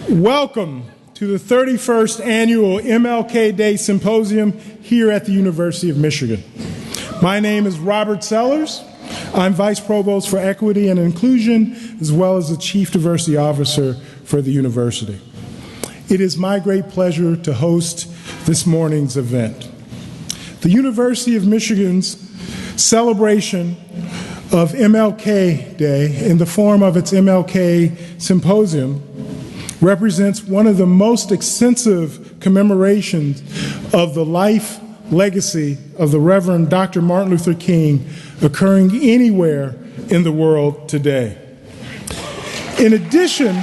Welcome to the 31st Annual MLK Day Symposium here at the University of Michigan. My name is Robert Sellers. I'm Vice Provost for Equity and Inclusion, as well as the Chief Diversity Officer for the university. It is my great pleasure to host this morning's event. The University of Michigan's celebration of MLK Day in the form of its MLK Symposium represents one of the most extensive commemorations of the life legacy of the Reverend Dr. Martin Luther King occurring anywhere in the world today. In addition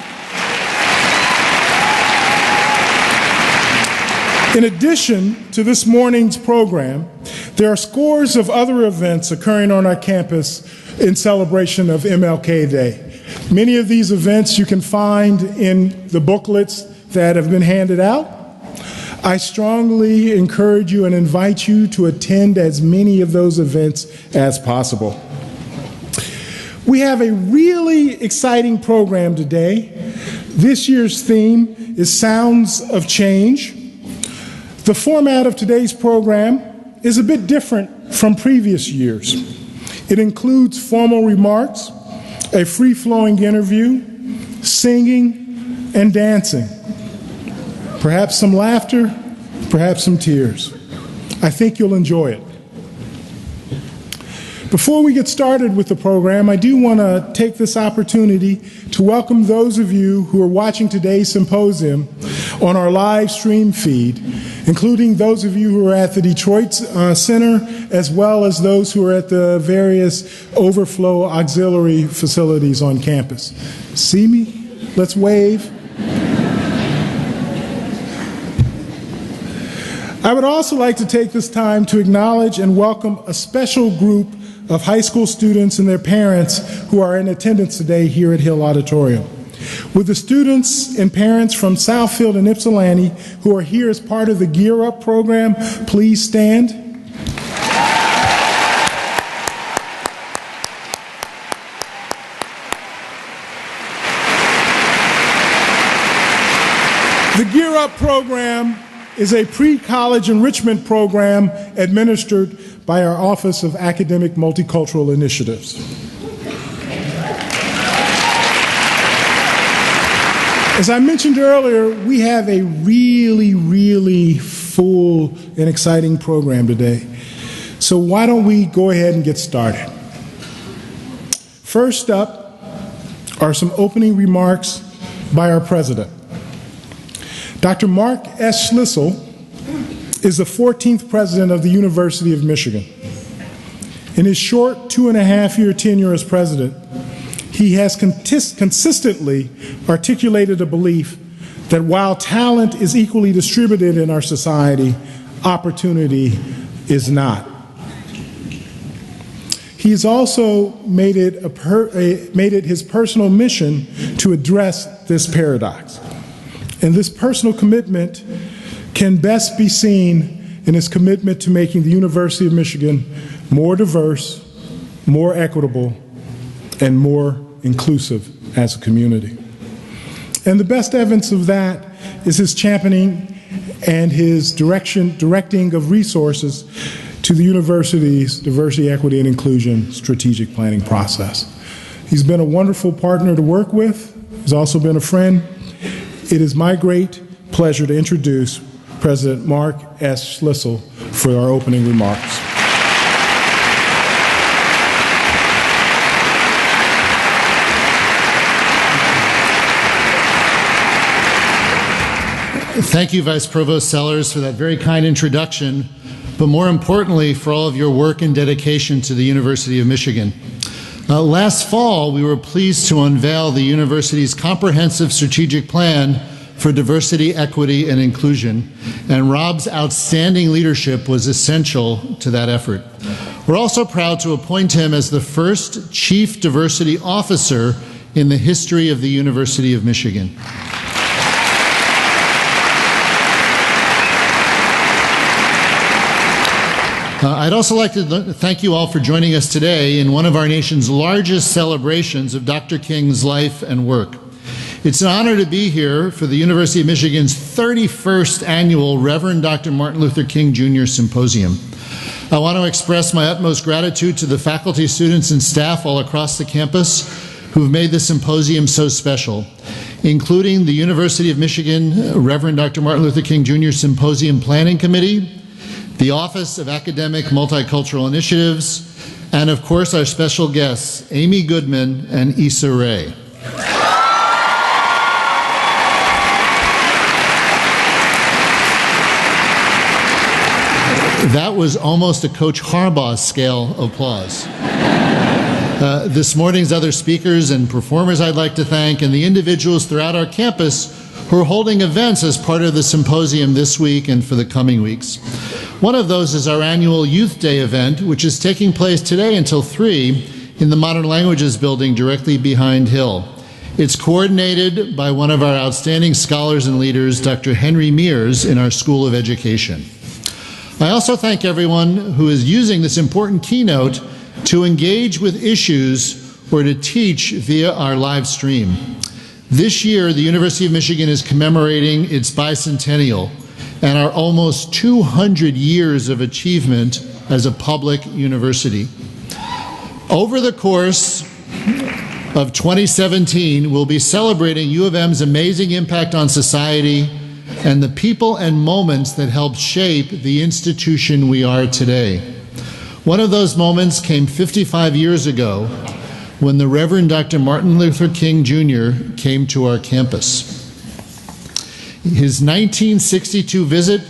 to this morning's program, there are scores of other events occurring on our campus in celebration of MLK Day. Many of these events you can find in the booklets that have been handed out. I strongly encourage you and invite you to attend as many of those events as possible. We have a really exciting program today. This year's theme is Sounds of Change. The format of today's program is a bit different from previous years. It includes formal remarks, a free-flowing interview, singing, and dancing. Perhaps some laughter, perhaps some tears. I think you'll enjoy it. Before we get started with the program, I do want to take this opportunity to welcome those of you who are watching today's symposium on our live stream feed, including those of you who are at the Detroit Center, as well as those who are at the various overflow auxiliary facilities on campus. See me? Let's wave. I would also like to take this time to acknowledge and welcome a special group of high school students and their parents who are in attendance today here at Hill Auditorium. With the students and parents from Southfield and Ypsilanti who are here as part of the Gear Up program, please stand. The Gear Up program is a pre-college enrichment program administered by our Office of Academic Multicultural Initiatives. As I mentioned earlier, we have a really full and exciting program today. So why don't we go ahead and get started? First up are some opening remarks by our president. Dr. Mark S. Schlissel is the 14th president of the University of Michigan. In his short 2.5-year tenure as president, he has consistently articulated a belief that while talent is equally distributed in our society, opportunity is not. He has also made it his personal mission to address this paradox. And this personal commitment can best be seen in his commitment to making the University of Michigan more diverse, more equitable, and more inclusive as a community. And the best evidence of that is his championing and his directing of resources to the university's diversity, equity, and inclusion strategic planning process. He's been a wonderful partner to work with. He's also been a friend. It is my great pleasure to introduce President Mark S. Schlissel for our opening remarks. Thank you, Vice Provost Sellers, for that very kind introduction, but more importantly, for all of your work and dedication to the University of Michigan. Last fall, we were pleased to unveil the university's comprehensive strategic plan for diversity, equity, and inclusion, and Rob's outstanding leadership was essential to that effort. We're also proud to appoint him as the first Chief Diversity Officer in the history of the University of Michigan. I'd also like to thank you all for joining us today in one of our nation's largest celebrations of Dr. King's life and work. It's an honor to be here for the University of Michigan's 31st annual Reverend Dr. Martin Luther King Jr. Symposium. I want to express my utmost gratitude to the faculty, students, and staff all across the campus who've made this symposium so special, including the University of Michigan Reverend Dr. Martin Luther King Jr. Symposium Planning Committee, the Office of Academic Multicultural Initiatives, and of course our special guests, Amy Goodman and Issa Rae. That was almost a Coach Harbaugh scale applause. This morning's other speakers and performers I'd like to thank, and the individuals throughout our campus who are holding events as part of the symposium this week and for the coming weeks. One of those is our annual Youth Day event, which is taking place today until 3 in the Modern Languages building directly behind Hill. It's coordinated by one of our outstanding scholars and leaders, Dr. Henry Mears, in our School of Education. I also thank everyone who is using this important keynote to engage with issues or to teach via our live stream. This year, the University of Michigan is commemorating its bicentennial and our almost 200 years of achievement as a public university. Over the course of 2017, we'll be celebrating U of M's amazing impact on society and the people and moments that helped shape the institution we are today. One of those moments came 55 years ago when the Reverend Dr. Martin Luther King Jr. came to our campus. His 1962 visit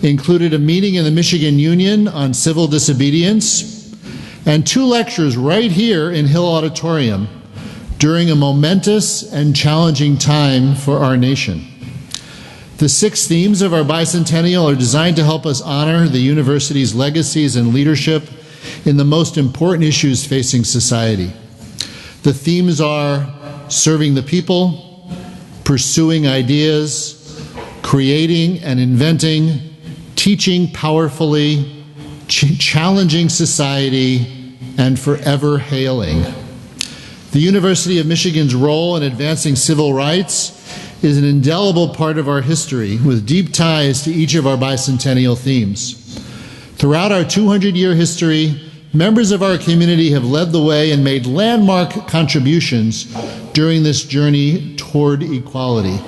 included a meeting in the Michigan Union on civil disobedience and 2 lectures right here in Hill Auditorium during a momentous and challenging time for our nation. The 6 themes of our bicentennial are designed to help us honor the university's legacies and leadership in the most important issues facing society. The themes are serving the people, pursuing ideas, creating and inventing, teaching powerfully, challenging society, and forever hailing. The University of Michigan's role in advancing civil rights is an indelible part of our history with deep ties to each of our bicentennial themes. Throughout our 200-year history, members of our community have led the way and made landmark contributions during this journey toward equality.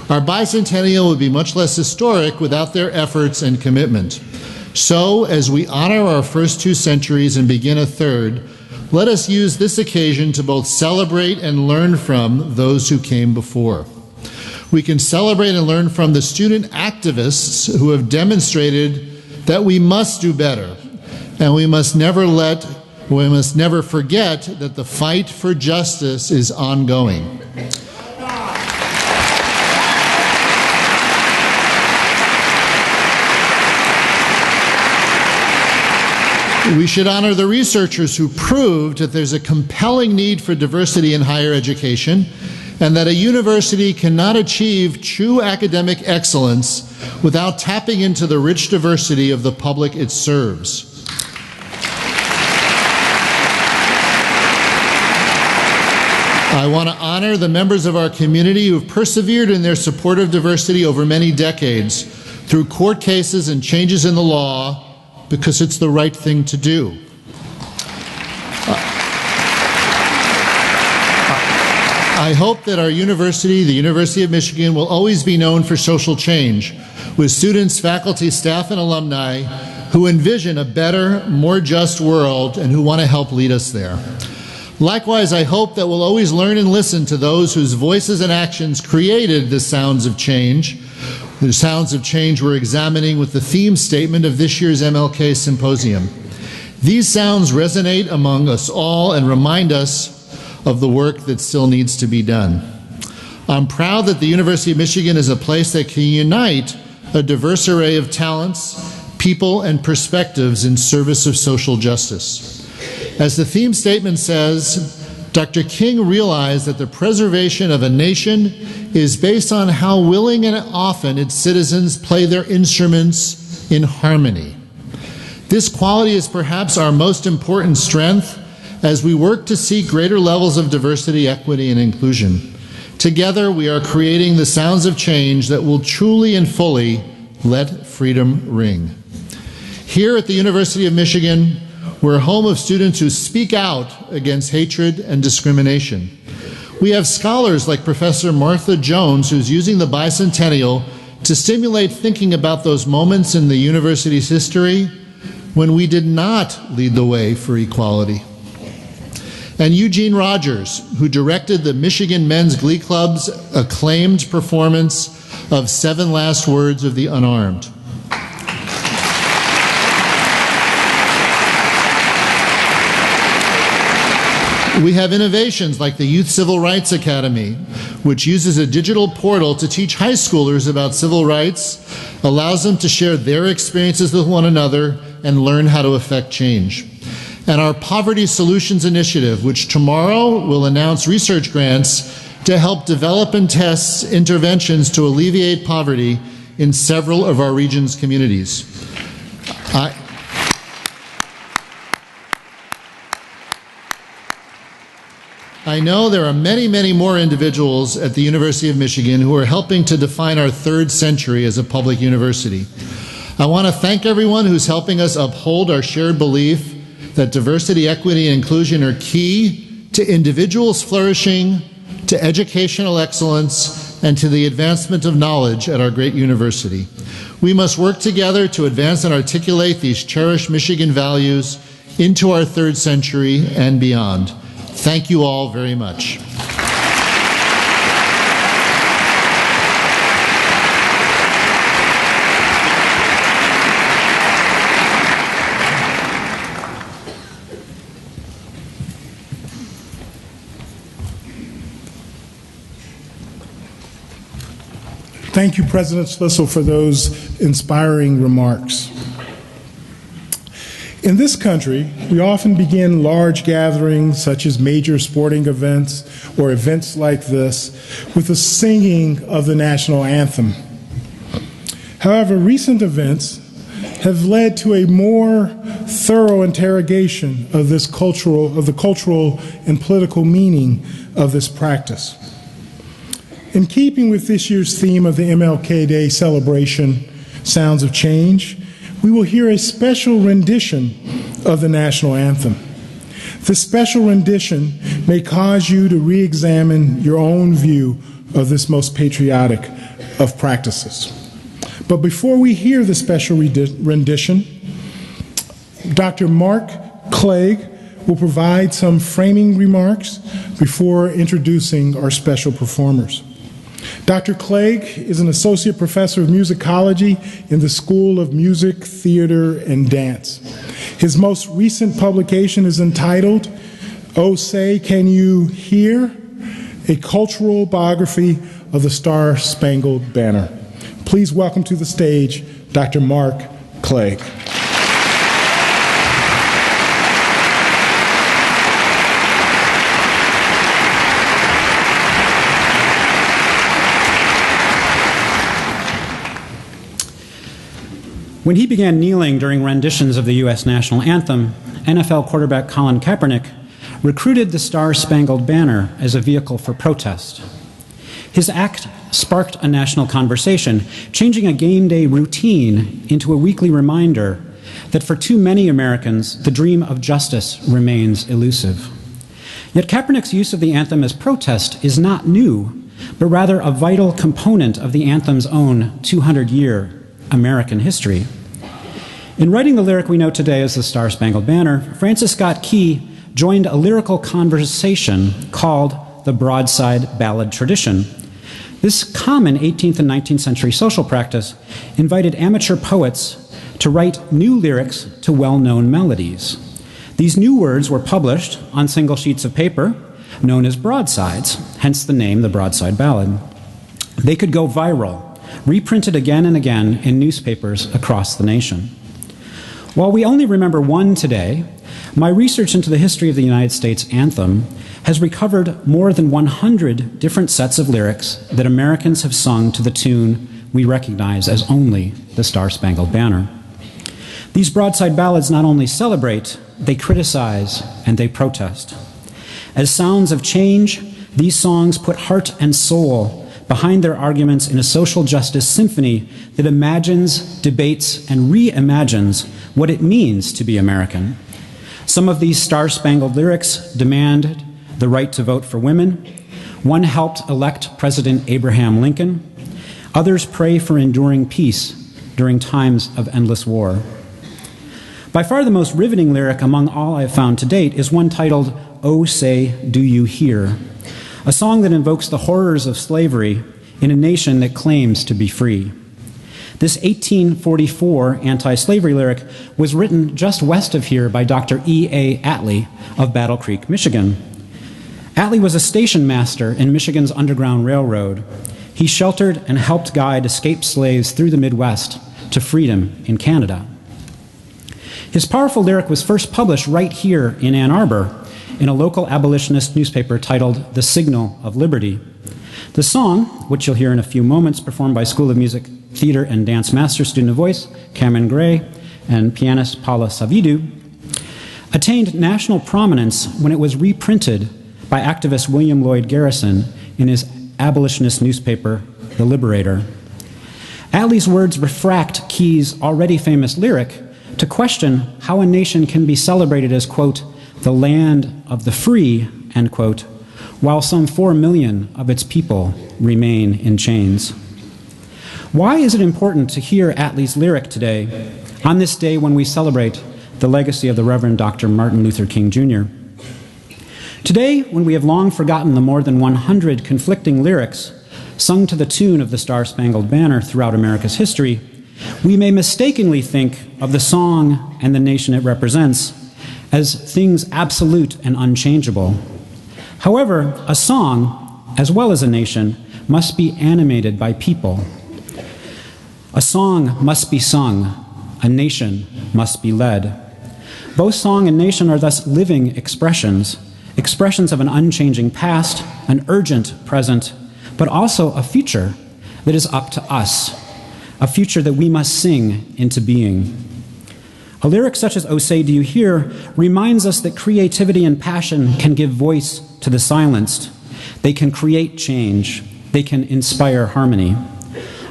Our bicentennial would be much less historic without their efforts and commitment. So, as we honor our first 2 centuries and begin a third, let us use this occasion to both celebrate and learn from those who came before. We can celebrate and learn from the student activists who have demonstrated that we must do better, and we must never forget that the fight for justice is ongoing. We should honor the researchers who proved that there's a compelling need for diversity in higher education and that a university cannot achieve true academic excellence without tapping into the rich diversity of the public it serves. I want to honor the members of our community who have persevered in their support of diversity over many decades through court cases and changes in the law because it's the right thing to do. I hope that our university, the University of Michigan, will always be known for social change, with students, faculty, staff, and alumni who envision a better, more just world and who want to help lead us there. Likewise, I hope that we'll always learn and listen to those whose voices and actions created the sounds of change. The sounds of change we're examining with the theme statement of this year's MLK Symposium. These sounds resonate among us all and remind us of the work that still needs to be done. I'm proud that the University of Michigan is a place that can unite a diverse array of talents, people, and perspectives in service of social justice. As the theme statement says, Dr. King realized that the preservation of a nation is based on how willing and often its citizens play their instruments in harmony. This quality is perhaps our most important strength as we work to seek greater levels of diversity, equity, and inclusion. Together, we are creating the sounds of change that will truly and fully let freedom ring. Here at the University of Michigan, we're a home of students who speak out against hatred and discrimination. We have scholars like Professor Martha Jones, who's using the bicentennial to stimulate thinking about those moments in the university's history when we did not lead the way for equality. And Eugene Rogers, who directed the Michigan Men's Glee Club's acclaimed performance of 7 Last Words of the Unarmed. We have innovations like the Youth Civil Rights Academy, which uses a digital portal to teach high schoolers about civil rights, allows them to share their experiences with one another, and learn how to affect change. And our Poverty Solutions Initiative, which tomorrow will announce research grants to help develop and test interventions to alleviate poverty in several of our region's communities. I know there are many, many more individuals at the University of Michigan who are helping to define our 3rd century as a public university. I want to thank everyone who's helping us uphold our shared belief that diversity, equity, and inclusion are key to individuals flourishing, to educational excellence, and to the advancement of knowledge at our great university. We must work together to advance and articulate these cherished Michigan values into our 3rd century and beyond. Thank you all very much. Thank you, President Schlissel, for those inspiring remarks. In this country, we often begin large gatherings, such as major sporting events or events like this, with the singing of the national anthem. However, recent events have led to a more thorough interrogation of the cultural and political meaning of this practice. In keeping with this year's theme of the MLK Day celebration, Sounds of Change, we will hear a special rendition of the national anthem. This special rendition may cause you to re-examine your own view of this most patriotic of practices. But before we hear the special rendition, Dr. Mark Clegg will provide some framing remarks before introducing our special performers. Dr. Clegg is an associate professor of musicology in the School of Music, Theater, and Dance. His most recent publication is entitled, "Oh Say Can You Hear? A Cultural Biography of the Star-Spangled Banner." Please welcome to the stage Dr. Mark Clegg. When he began kneeling during renditions of the U.S. national anthem, NFL quarterback Colin Kaepernick recruited the Star-Spangled Banner as a vehicle for protest. His act sparked a national conversation, changing a game day routine into a weekly reminder that for too many Americans, the dream of justice remains elusive. Yet Kaepernick's use of the anthem as protest is not new, but rather a vital component of the anthem's own 200-year American history. In writing the lyric we know today as the Star-Spangled Banner, Francis Scott Key joined a lyrical conversation called the Broadside Ballad tradition. This common 18th and 19th century social practice invited amateur poets to write new lyrics to well-known melodies. These new words were published on single sheets of paper, known as broadsides, hence the name, the Broadside Ballad. They could go viral, reprinted again and again in newspapers across the nation. While we only remember one today, my research into the history of the United States anthem has recovered more than 100 different sets of lyrics that Americans have sung to the tune we recognize as only the Star-Spangled Banner. These broadside ballads not only celebrate, they criticize and they protest. As sounds of change, These songs put heart and soul behind their arguments in a social justice symphony that imagines, debates, and reimagines what it means to be American. Some of these star-spangled lyrics demanded the right to vote for women. One helped elect President Abraham Lincoln. Others pray for enduring peace during times of endless war. By far the most riveting lyric among all I have found to date is one titled, "Oh Say, Do You Hear?" a song that invokes the horrors of slavery in a nation that claims to be free. This 1844 anti-slavery lyric was written just west of here by Dr. E.A. Atlee of Battle Creek, Michigan. Atlee was a station master in Michigan's Underground Railroad. He sheltered and helped guide escaped slaves through the Midwest to freedom in Canada. His powerful lyric was first published right here in Ann Arbor in a local abolitionist newspaper titled The Signal of Liberty. The song, which you'll hear in a few moments, performed by School of Music, Theater, and Dance Master student of voice Cameron Gray and pianist Paula Savidou, attained national prominence when it was reprinted by activist William Lloyd Garrison in his abolitionist newspaper, The Liberator. Atlee's words refract Key's already famous lyric to question how a nation can be celebrated as, quote, the land of the free, end quote, while some 4 million of its people remain in chains. Why is it important to hear Atlee's lyric today, on this day when we celebrate the legacy of the Reverend Dr. Martin Luther King Jr.? Today, when we have long forgotten the more than 100 conflicting lyrics sung to the tune of the Star-Spangled Banner throughout America's history, we may mistakenly think of the song and the nation it represents as things absolute and unchangeable. However, a song, as well as a nation, must be animated by people. A song must be sung, a nation must be led. Both song and nation are thus living expressions, expressions of an unchanging past, an urgent present, but also a future that is up to us, a future that we must sing into being. A lyric such as "Oh Say, Do You Hear?" reminds us that creativity and passion can give voice to the silenced. They can create change. They can inspire harmony.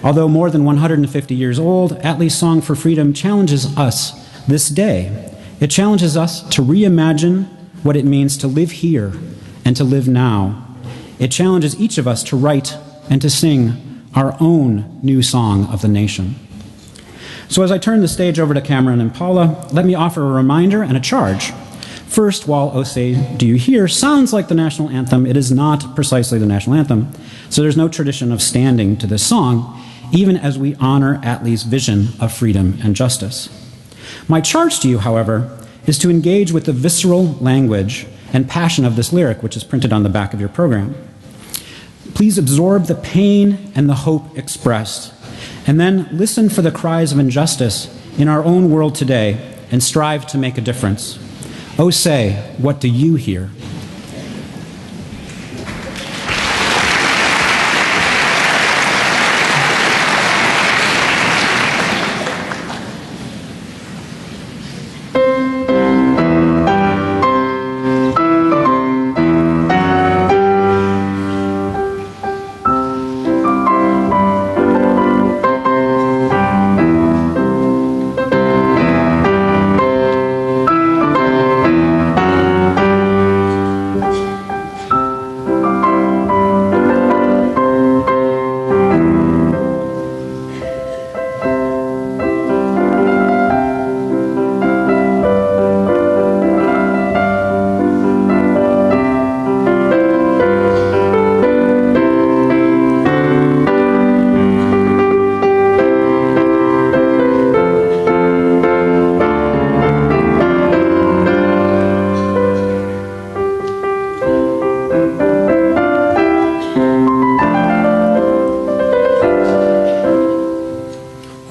Although more than 150 years old, Atlee's Song for Freedom challenges us this day. It challenges us to reimagine what it means to live here and to live now. It challenges each of us to write and to sing our own new song of the nation. So as I turn the stage over to Cameron and Paula, let me offer a reminder and a charge. First, while "Oh Say, Do You Hear?" sounds like the national anthem, it is not precisely the national anthem, so there's no tradition of standing to this song, even as we honor Atlee's vision of freedom and justice. My charge to you, however, is to engage with the visceral language and passion of this lyric, which is printed on the back of your program. Please absorb the pain and the hope expressed, and then listen for the cries of injustice in our own world today and strive to make a difference. Oh, say, what do you hear?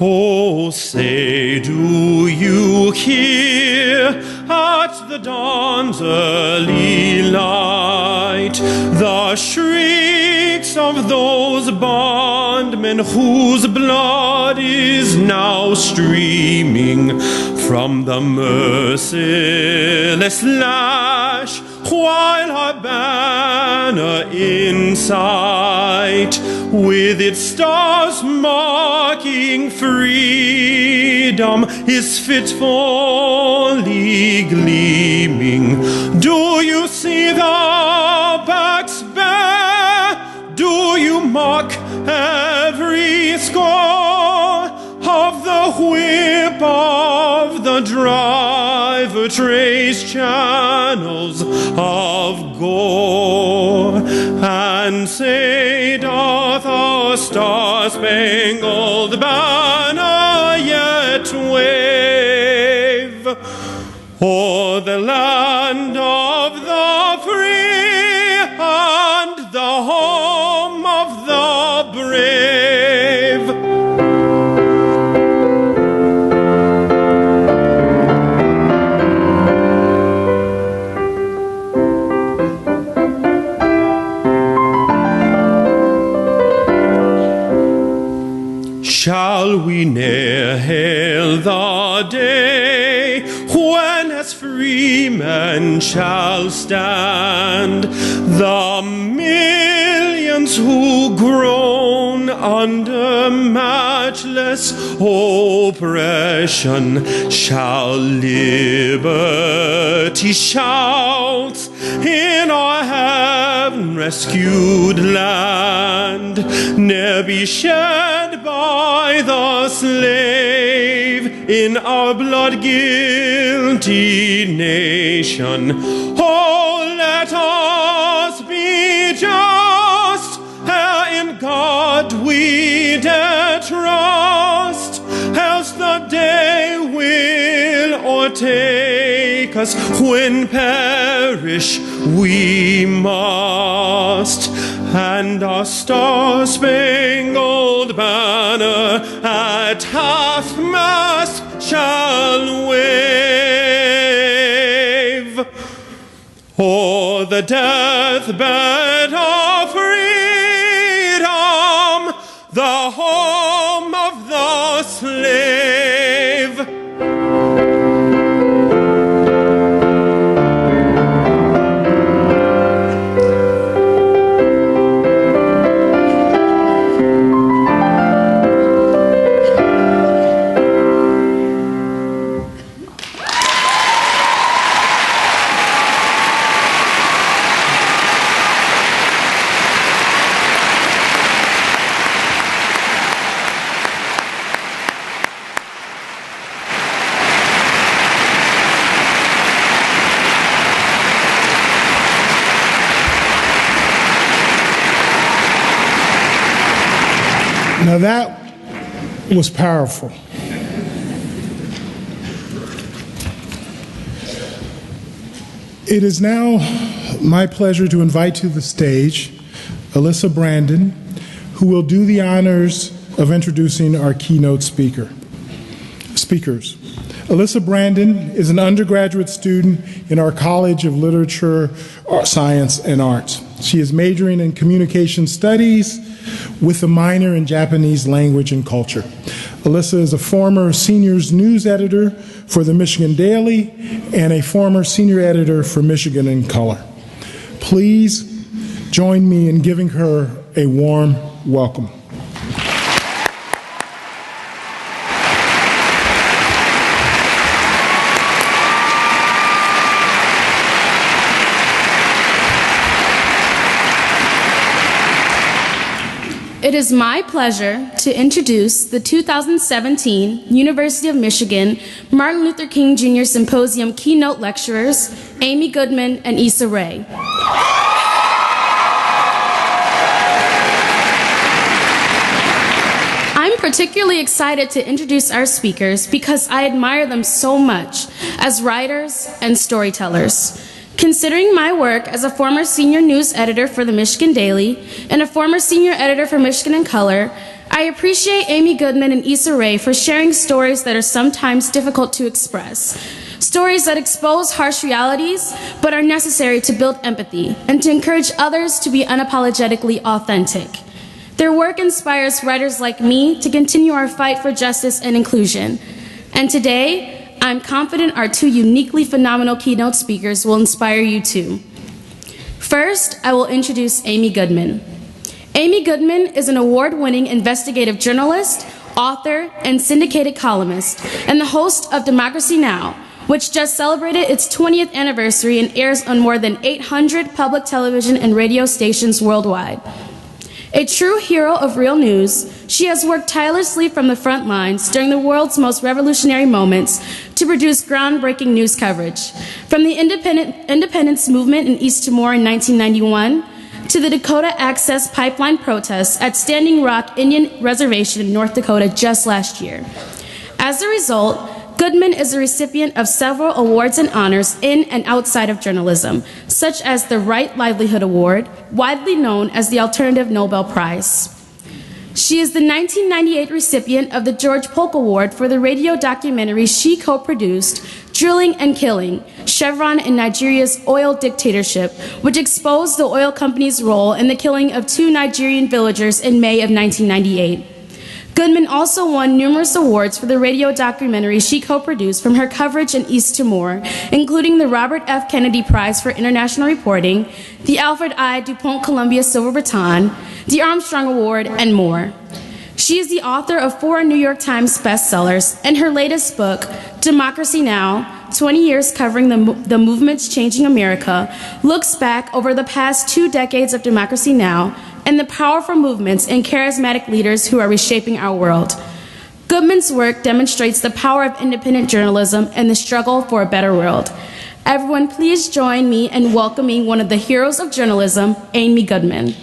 Oh, say, do you hear at the dawn's early light the shrieks of those bondmen whose blood is now streaming from the merciless lash while our banner in sight, with its stars marking freedom, is fitfully gleaming. Do you see the backs bare? Do you mark every score of the whip of the driver? Trace channels of gore, and say, doth our star-spangled banner yet wave o'er the land of the free and the home of the brave? Shall we ne'er hail the day when as free men shall stand? The millions who groan under matchless oppression shall liberty shout in our heaven-rescued land, ne'er be shed by the slave in our blood-guilty nation. Oh, let us be just, ere in God we dare trust, else the day will o'ertake us when perish we must, and our star-spangled banner at half-mast shall wave o'er the deathbed of freedom, the home of the slave. Now that was powerful. It is now my pleasure to invite to the stage Alyssa Brandon, who will do the honors of introducing our keynote speakers. Alyssa Brandon is an undergraduate student in our College of Literature, Science, and Arts. She is majoring in communication studies with a minor in Japanese language and culture. Alyssa is a former seniors news editor for the Michigan Daily and a former senior editor for Michigan in Color. Please join me in giving her a warm welcome. It is my pleasure to introduce the 2017 University of Michigan Martin Luther King Jr. Symposium keynote lecturers, Amy Goodman and Issa Rae. I'm particularly excited to introduce our speakers because I admire them so much as writers and storytellers. Considering my work as a former senior news editor for the Michigan Daily and a former senior editor for Michigan in Color, I appreciate Amy Goodman and Issa Rae for sharing stories that are sometimes difficult to express. Stories that expose harsh realities, but are necessary to build empathy and to encourage others to be unapologetically authentic. Their work inspires writers like me to continue our fight for justice and inclusion. And today, I'm confident our two uniquely phenomenal keynote speakers will inspire you too. First, I will introduce Amy Goodman. Amy Goodman is an award-winning investigative journalist, author, and syndicated columnist, and the host of Democracy Now!, which just celebrated its 20th anniversary and airs on more than 800 public television and radio stations worldwide. A true hero of real news, she has worked tirelessly from the front lines during the world's most revolutionary moments to produce groundbreaking news coverage, from the independence movement in East Timor in 1991 to the Dakota Access Pipeline protests at Standing Rock Indian Reservation in North Dakota just last year. As a result, Goodman is a recipient of several awards and honors in and outside of journalism, such as the Right Livelihood Award, widely known as the Alternative Nobel Prize. She is the 1998 recipient of the George Polk Award for the radio documentary she co-produced, Drilling and Killing, Chevron in Nigeria's Oil Dictatorship, which exposed the oil company's role in the killing of 2 Nigerian villagers in May of 1998. Goodman also won numerous awards for the radio documentary she co-produced from her coverage in East Timor, including the Robert F. Kennedy Prize for International Reporting, the Alfred I. DuPont Columbia Silver Baton, the Armstrong Award, and more. She is the author of 4 New York Times bestsellers, and her latest book, Democracy Now!, 20 Years Covering the Movements Changing America, looks back over the past 2 decades of Democracy Now! And the powerful movements and charismatic leaders who are reshaping our world. Goodman's work demonstrates the power of independent journalism and the struggle for a better world. Everyone, please join me in welcoming one of the heroes of journalism, Amy Goodman.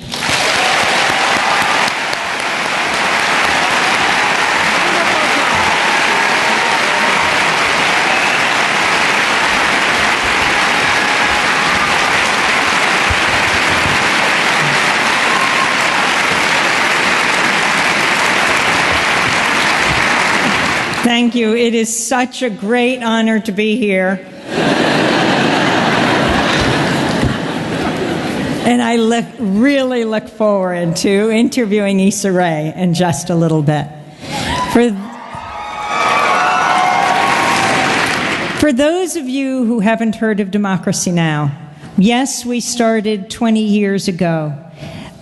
Thank you. It is such a great honor to be here. And I really look forward to interviewing Issa Rae in just a little bit. For those of you who haven't heard of Democracy Now!, yes, we started 20 years ago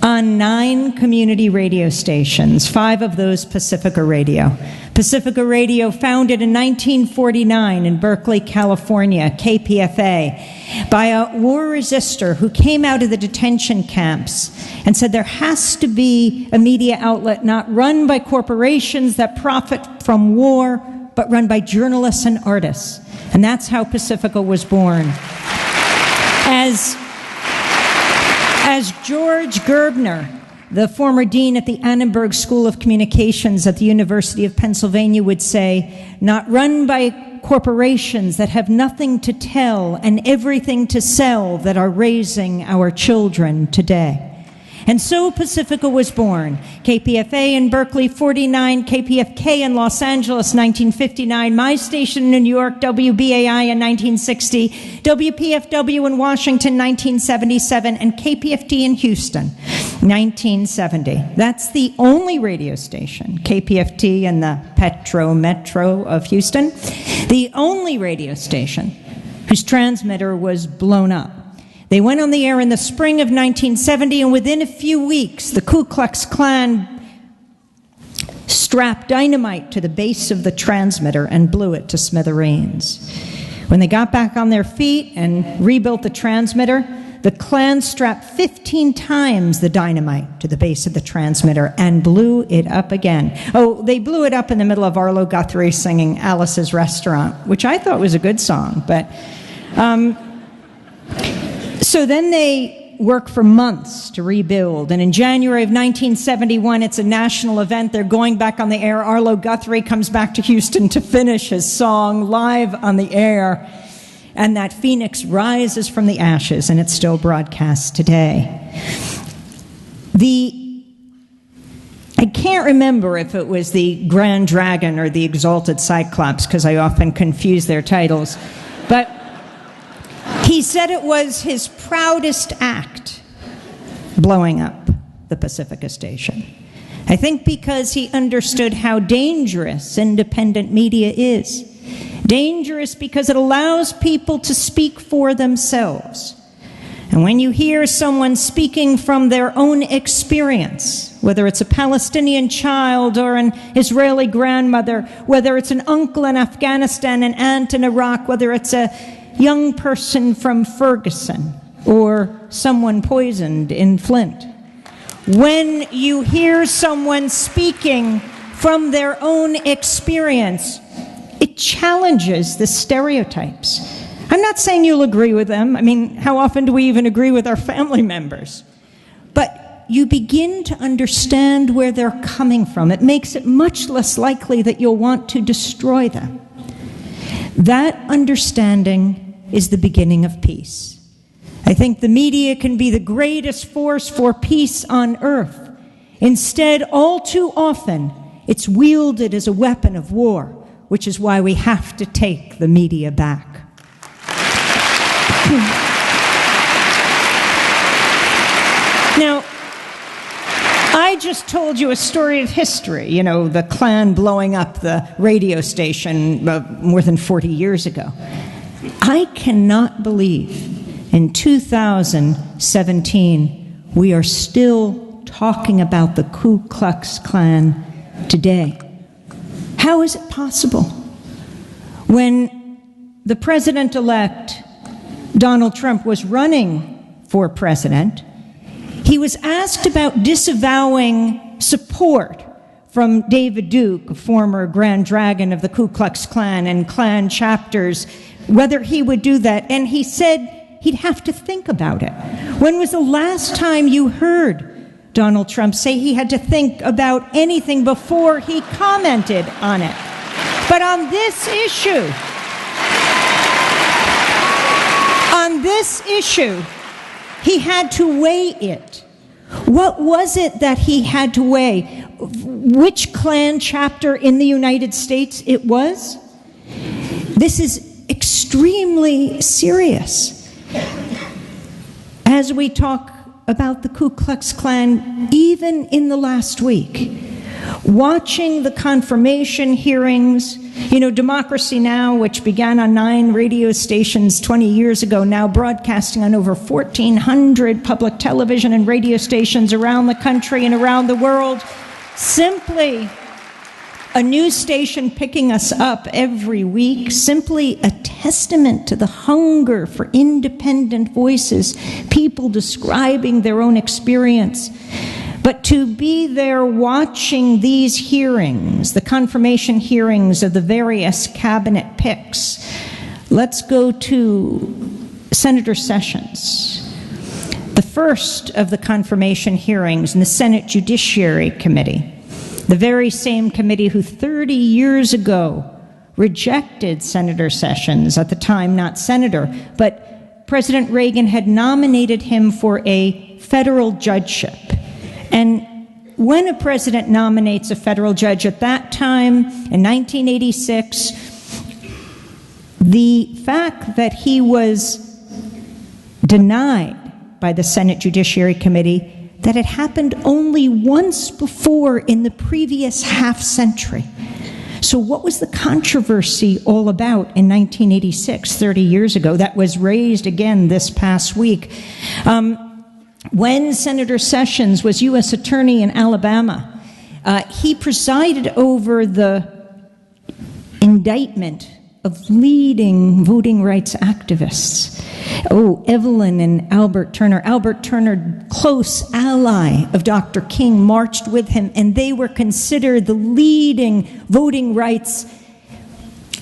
on 9 community radio stations, 5 of those Pacifica Radio. Pacifica Radio, founded in 1949 in Berkeley, California, KPFA, by a war resister who came out of the detention camps and said there has to be a media outlet not run by corporations that profit from war, but run by journalists and artists. And that's how Pacifica was born. As George Gerbner, the former dean at the Annenberg School of Communications at the University of Pennsylvania, would say, not run by corporations that have nothing to tell and everything to sell that are raising our children today. And so Pacifica was born. KPFA in Berkeley, 49, KPFK in Los Angeles, 1959, my station in New York, WBAI in 1960, WPFW in Washington, 1977, and KPFT in Houston, 1970. That's the only radio station, KPFT in the Petro Metro of Houston, the only radio station whose transmitter was blown up. They went on the air in the spring of 1970, and within a few weeks, the Ku Klux Klan strapped dynamite to the base of the transmitter and blew it to smithereens. When they got back on their feet and rebuilt the transmitter, the Klan strapped 15 times the dynamite to the base of the transmitter and blew it up again. Oh, they blew it up in the middle of Arlo Guthrie singing Alice's Restaurant, which I thought was a good song, but... So then they work for months to rebuild, and in January of 1971, it's a national event. They're going back on the air. Arlo Guthrie comes back to Houston to finish his song live on the air, and that phoenix rises from the ashes, and it's still broadcast today. I can't remember if it was the Grand Dragon or the Exalted Cyclops, because I often confuse their titles, but he said it was his proudest act, blowing up the Pacifica station. I think because he understood how dangerous independent media is. Dangerous because it allows people to speak for themselves. And when you hear someone speaking from their own experience, whether it's a Palestinian child or an Israeli grandmother, whether it's an uncle in Afghanistan, an aunt in Iraq, whether it's a young person from Ferguson or someone poisoned in Flint, when you hear someone speaking from their own experience, it challenges the stereotypes. I'm not saying you'll agree with them. I mean, how often do we even agree with our family members? But you begin to understand where they're coming from. It makes it much less likely that you'll want to destroy them. That understanding is the beginning of peace. I think the media can be the greatest force for peace on earth. Instead, all too often, it's wielded as a weapon of war, which is why we have to take the media back. Now, I just told you a story of history, you know, the Klan blowing up the radio station more than 40 years ago. I cannot believe in 2017 we are still talking about the Ku Klux Klan today. How is it possible? When the president-elect Donald Trump was running for president, he was asked about disavowing support from David Duke, a former Grand Dragon of the Ku Klux Klan and Klan chapters, whether he would do that, and he said he'd have to think about it. When was the last time you heard Donald Trump say he had to think about anything before he commented on it? But on this issue, he had to weigh it. What was it that he had to weigh? Which Klan chapter in the United States it was? This is extremely serious. As we talk about the Ku Klux Klan, even in the last week, watching the confirmation hearings, you know, Democracy Now!, which began on 9 radio stations 20 years ago, now broadcasting on over 1,400 public television and radio stations around the country and around the world, simply a news station picking us up every week, simply a testament to the hunger for independent voices, people describing their own experience. But to be there watching these hearings, the confirmation hearings of the various cabinet picks, let's go to Senator Sessions. The first of the confirmation hearings in the Senate Judiciary Committee, the very same committee who 30 years ago rejected Senator Sessions, at the time not senator, but President Reagan had nominated him for a federal judgeship. And when a president nominates a federal judge at that time, in 1986, the fact that he was denied by the Senate Judiciary Committee that had happened only once before in the previous half-century. So what was the controversy all about in 1986, 30 years ago, that was raised again this past week? When Senator Sessions was U.S. Attorney in Alabama, he presided over the indictment of leading voting rights activists. Oh, Evelyn and Albert Turner. Albert Turner, close ally of Dr. King, marched with him, and they were considered the leading voting rights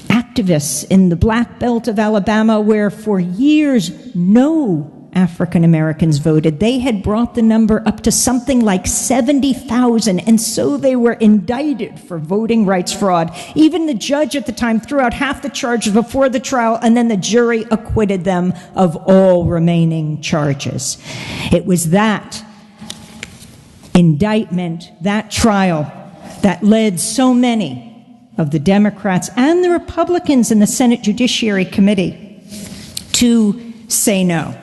activists in the Black Belt of Alabama, where for years no African Americans voted. They had brought the number up to something like 70,000, and so they were indicted for voting rights fraud. Even the judge at the time threw out half the charges before the trial, and then the jury acquitted them of all remaining charges. It was that indictment, that trial, that led so many of the Democrats and the Republicans in the Senate Judiciary Committee to say no.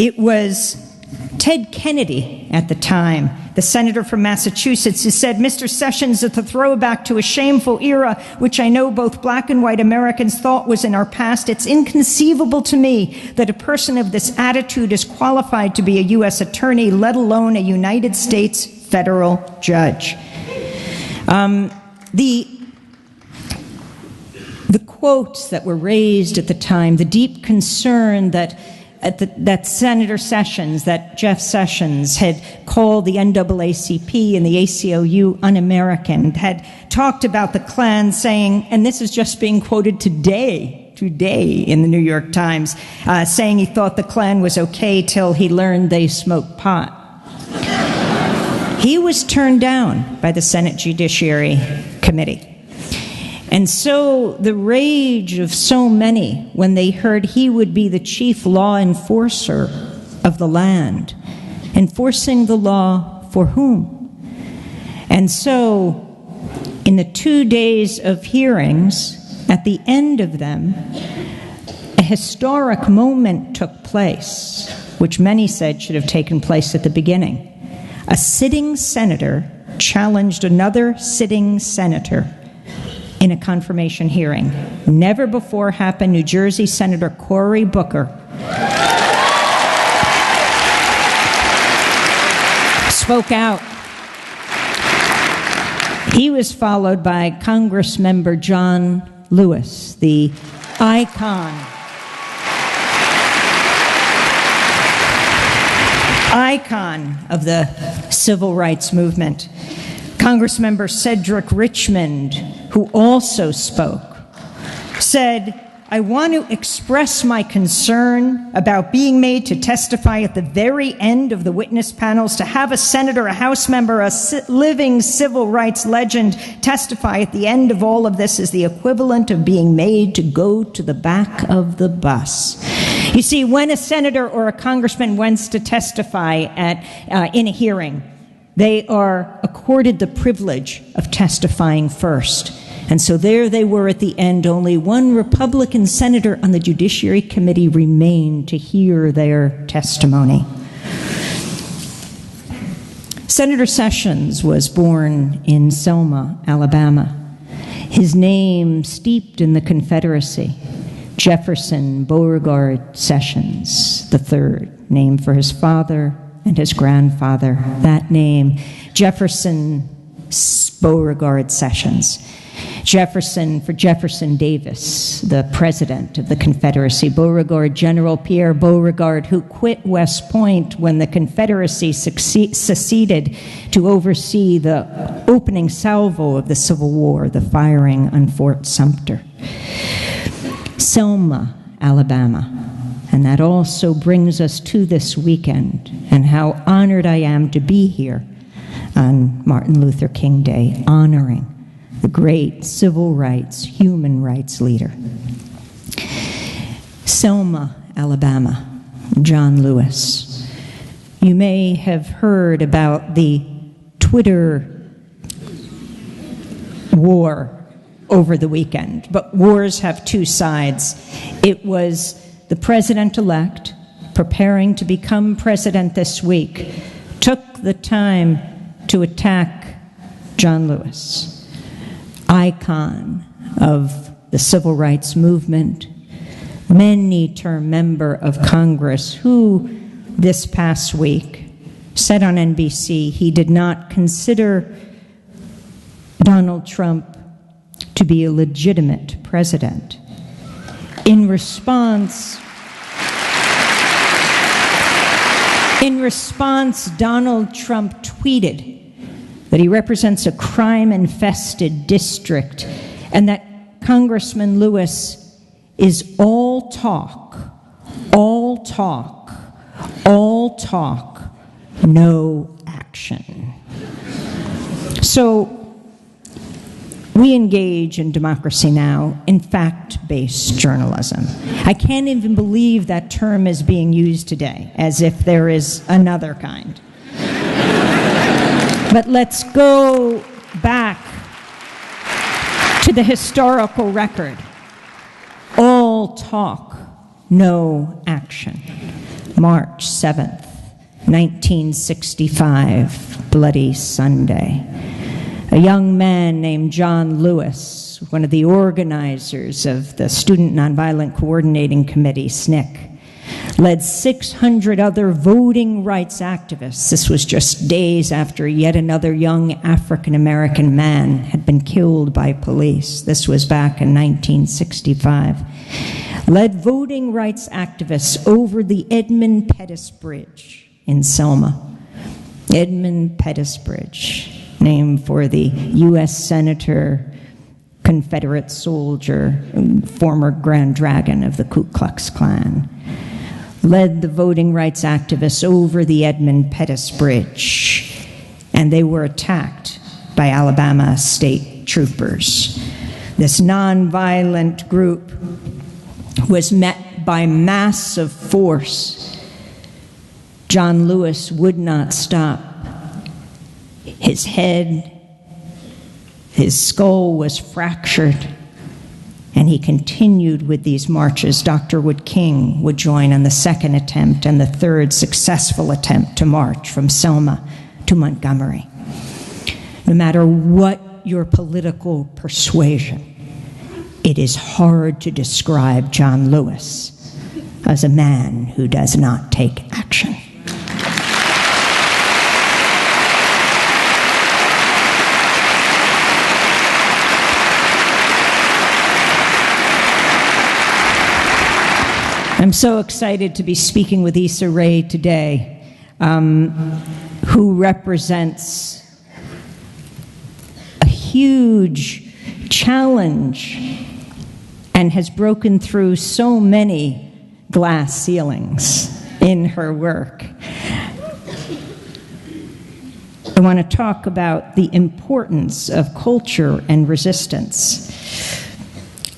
It was Ted Kennedy at the time the senator from Massachusetts, who said, Mr. Sessions is a throwback to a shameful era, which I know both black and white Americans thought was in our past. It's inconceivable to me that a person of this attitude is qualified to be a U.S. attorney, let alone a United States federal judge. The quotes that were raised at the time, the deep concern that Senator Sessions, that Jeff Sessions had called the NAACP and the ACLU un-American, had talked about the Klan saying, and this is just being quoted today in the New York Times, saying he thought the Klan was okay till he learned they smoked pot. He was turned down by the Senate Judiciary Committee. And so the rage of so many when they heard he would be the chief law enforcer of the land, enforcing the law for whom? And so in the 2 days of hearings, at the end of them, a historic moment took place, which many said should have taken place at the beginning. A sitting senator challenged another sitting senator in a confirmation hearing. Never before happened. New Jersey Senator Cory Booker spoke out. He was followed by Congressmember John Lewis, the icon of the civil rights movement. Congressmember Cedric Richmond, who also spoke, said, I want to express my concern about being made to testify at the very end of the witness panels. To have a senator, a House member, a living civil rights legend testify at the end of all of this is the equivalent of being made to go to the back of the bus. You see, when a senator or a congressman wants to testify in a hearing, they are accorded the privilege of testifying first. And so there they were at the end. Only one Republican senator on the Judiciary Committee remained to hear their testimony. Senator Sessions was born in Selma, Alabama. His name steeped in the Confederacy. Jefferson Beauregard Sessions III, named for his father and his grandfather. That name, Jefferson Beauregard Sessions. Jefferson for Jefferson Davis, the president of the Confederacy. Beauregard, General Pierre Beauregard, who quit West Point when the Confederacy seceded to oversee the opening salvo of the Civil War, the firing on Fort Sumter. Selma, Alabama. And that also brings us to this weekend and how honored I am to be here on Martin Luther King Day, honoring the great civil rights, human rights leader. Selma, Alabama, John Lewis. You may have heard about the Twitter war over the weekend, but wars have two sides. It was the president-elect, preparing to become president this week, took the time to attack John Lewis, icon of the civil rights movement, many-term member of Congress, who this past week said on NBC he did not consider Donald Trump to be a legitimate president. In response, Donald Trump tweeted that he represents a crime-infested district and that Congressman Lewis is all talk, no action. So we engage in Democracy Now! In fact-based journalism. I can't even believe that term is being used today, as if there is another kind. But let's go back to the historical record. All talk, no action. March 7th, 1965, Bloody Sunday. A young man named John Lewis, one of the organizers of the Student Nonviolent Coordinating Committee, SNCC, led 600 other voting rights activists. This was just days after yet another young African-American man had been killed by police. This was back in 1965. Led voting rights activists over the Edmund Pettus Bridge in Selma. Edmund Pettus Bridge, named for the U.S. Senator, Confederate soldier, former Grand Dragon of the Ku Klux Klan. Led the voting rights activists over the Edmund Pettus Bridge, and they were attacked by Alabama state troopers. This nonviolent group was met by massive force. John Lewis would not stop. His head, his skull was fractured, and he continued with these marches. Dr. Wood King would join on the second attempt and the third successful attempt to march from Selma to Montgomery. No matter what your political persuasion, it is hard to describe John Lewis as a man who does not take action. I'm so excited to be speaking with Issa Rae today, who represents a huge challenge and has broken through so many glass ceilings in her work. I want to talk about the importance of culture and resistance.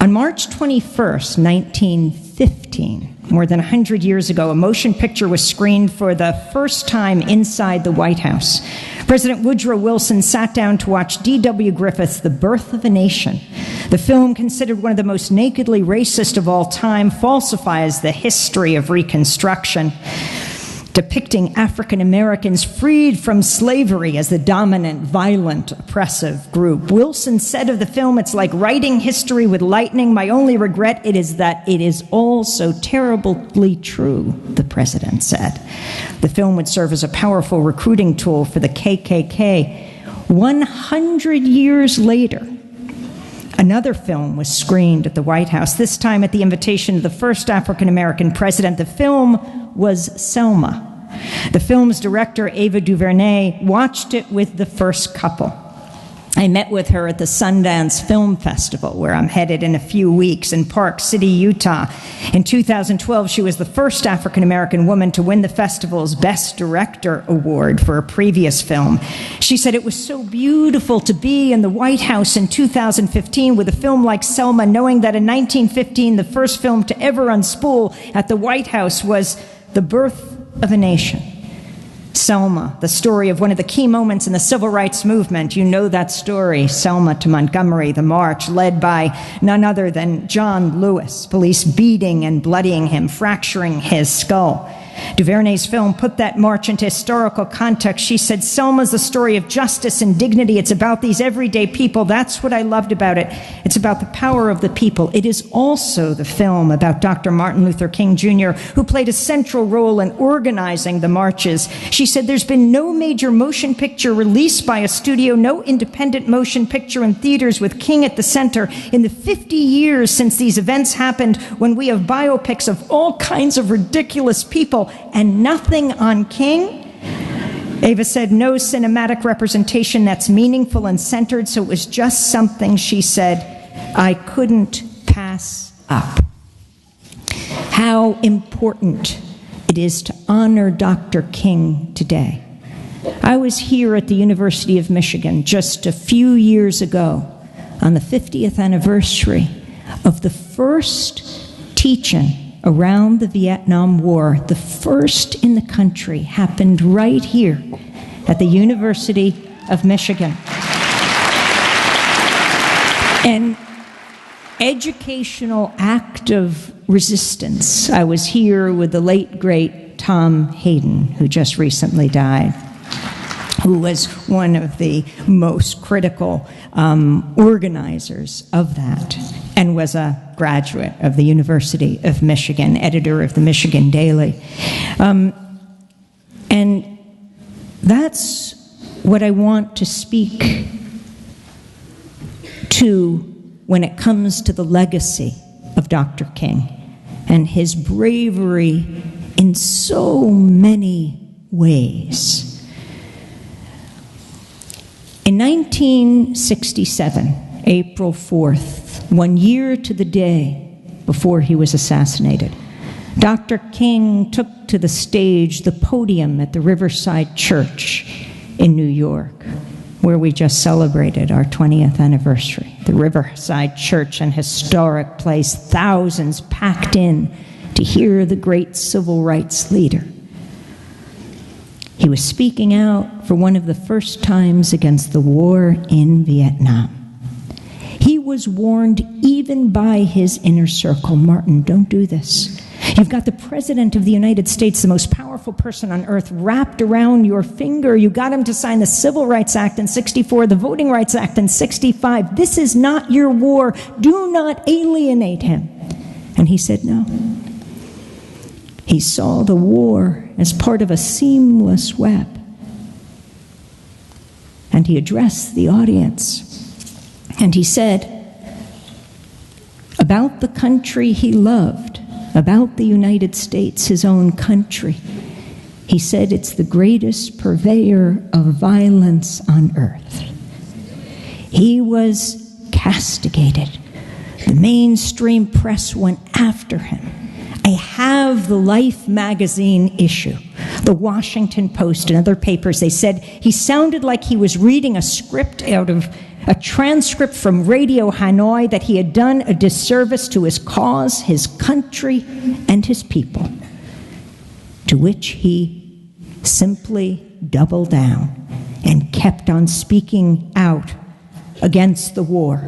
On March 21st, 1915, more than 100 years ago, a motion picture was screened for the first time inside the White House. President Woodrow Wilson sat down to watch D.W. Griffith's The Birth of a Nation. The film, considered one of the most nakedly racist of all time, falsifies the history of Reconstruction, depicting African Americans freed from slavery as the dominant, violent, oppressive group. Wilson said of the film, "It's like writing history with lightning. My only regret is that it is all so terribly true," the president said. The film would serve as a powerful recruiting tool for the KKK. 100 years later, another film was screened at the White House, this time at the invitation of the first African-American president. The film was Selma. The film's director, Ava DuVernay, watched it with the first couple. I met with her at the Sundance Film Festival, where I'm headed in a few weeks, in Park City, Utah. In 2012, she was the first African-American woman to win the festival's Best Director award for a previous film. She said it was so beautiful to be in the White House in 2015 with a film like Selma, knowing that in 1915, the first film to ever unspool at the White House was The Birth of a Nation. Selma, the story of one of the key moments in the civil rights movement. You know that story, Selma to Montgomery, the march led by none other than John Lewis, police beating and bloodying him, fracturing his skull. DuVernay's film put that march into historical context. She said, "Selma's the story of justice and dignity. It's about these everyday people. That's what I loved about it. It's about the power of the people. It is also the film about Dr. Martin Luther King Jr., who played a central role in organizing the marches." She said, "There's been no major motion picture released by a studio, no independent motion picture in theaters with King at the center in the 50 years since these events happened, when we have biopics of all kinds of ridiculous people and nothing on King." Ava said, "No cinematic representation that's meaningful and centered, so it was just something," she said, "I couldn't pass up." How important it is to honor Dr. King today. I was here at the University of Michigan just a few years ago on the 50th anniversary of the first teach-in around the Vietnam War. The first in the country happened right here at the University of Michigan. An educational act of resistance. I was here with the late, great Tom Hayden, who just recently died, who was one of the most critical organizers of that, and was a graduate of the University of Michigan, editor of the Michigan Daily. And that's what I want to speak to when it comes to the legacy of Dr. King and his bravery in so many ways. In 1967, April 4th, 1 year to the day before he was assassinated, Dr. King took to the stage, the podium at the Riverside Church in New York, where we just celebrated our 20th anniversary. The Riverside Church, an historic place, thousands packed in to hear the great civil rights leader. He was speaking out for one of the first times against the war in Vietnam. He was warned even by his inner circle, Martin, don't do this. You've got the President of the United States, the most powerful person on earth, wrapped around your finger. You got him to sign the Civil Rights Act in 64, the Voting Rights Act in 65. This is not your war. Do not alienate him. And he said no. He saw the war as part of a seamless web. And he addressed the audience. And he said about the country he loved, about the United States, his own country. He said it's the greatest purveyor of violence on earth. He was castigated. The mainstream press went after him. I have the Life magazine issue, the Washington Post and other papers. They said he sounded like he was reading a script out of a transcript from Radio Hanoi, that he had done a disservice to his cause, his country, and his people, to which he simply doubled down and kept on speaking out against the war,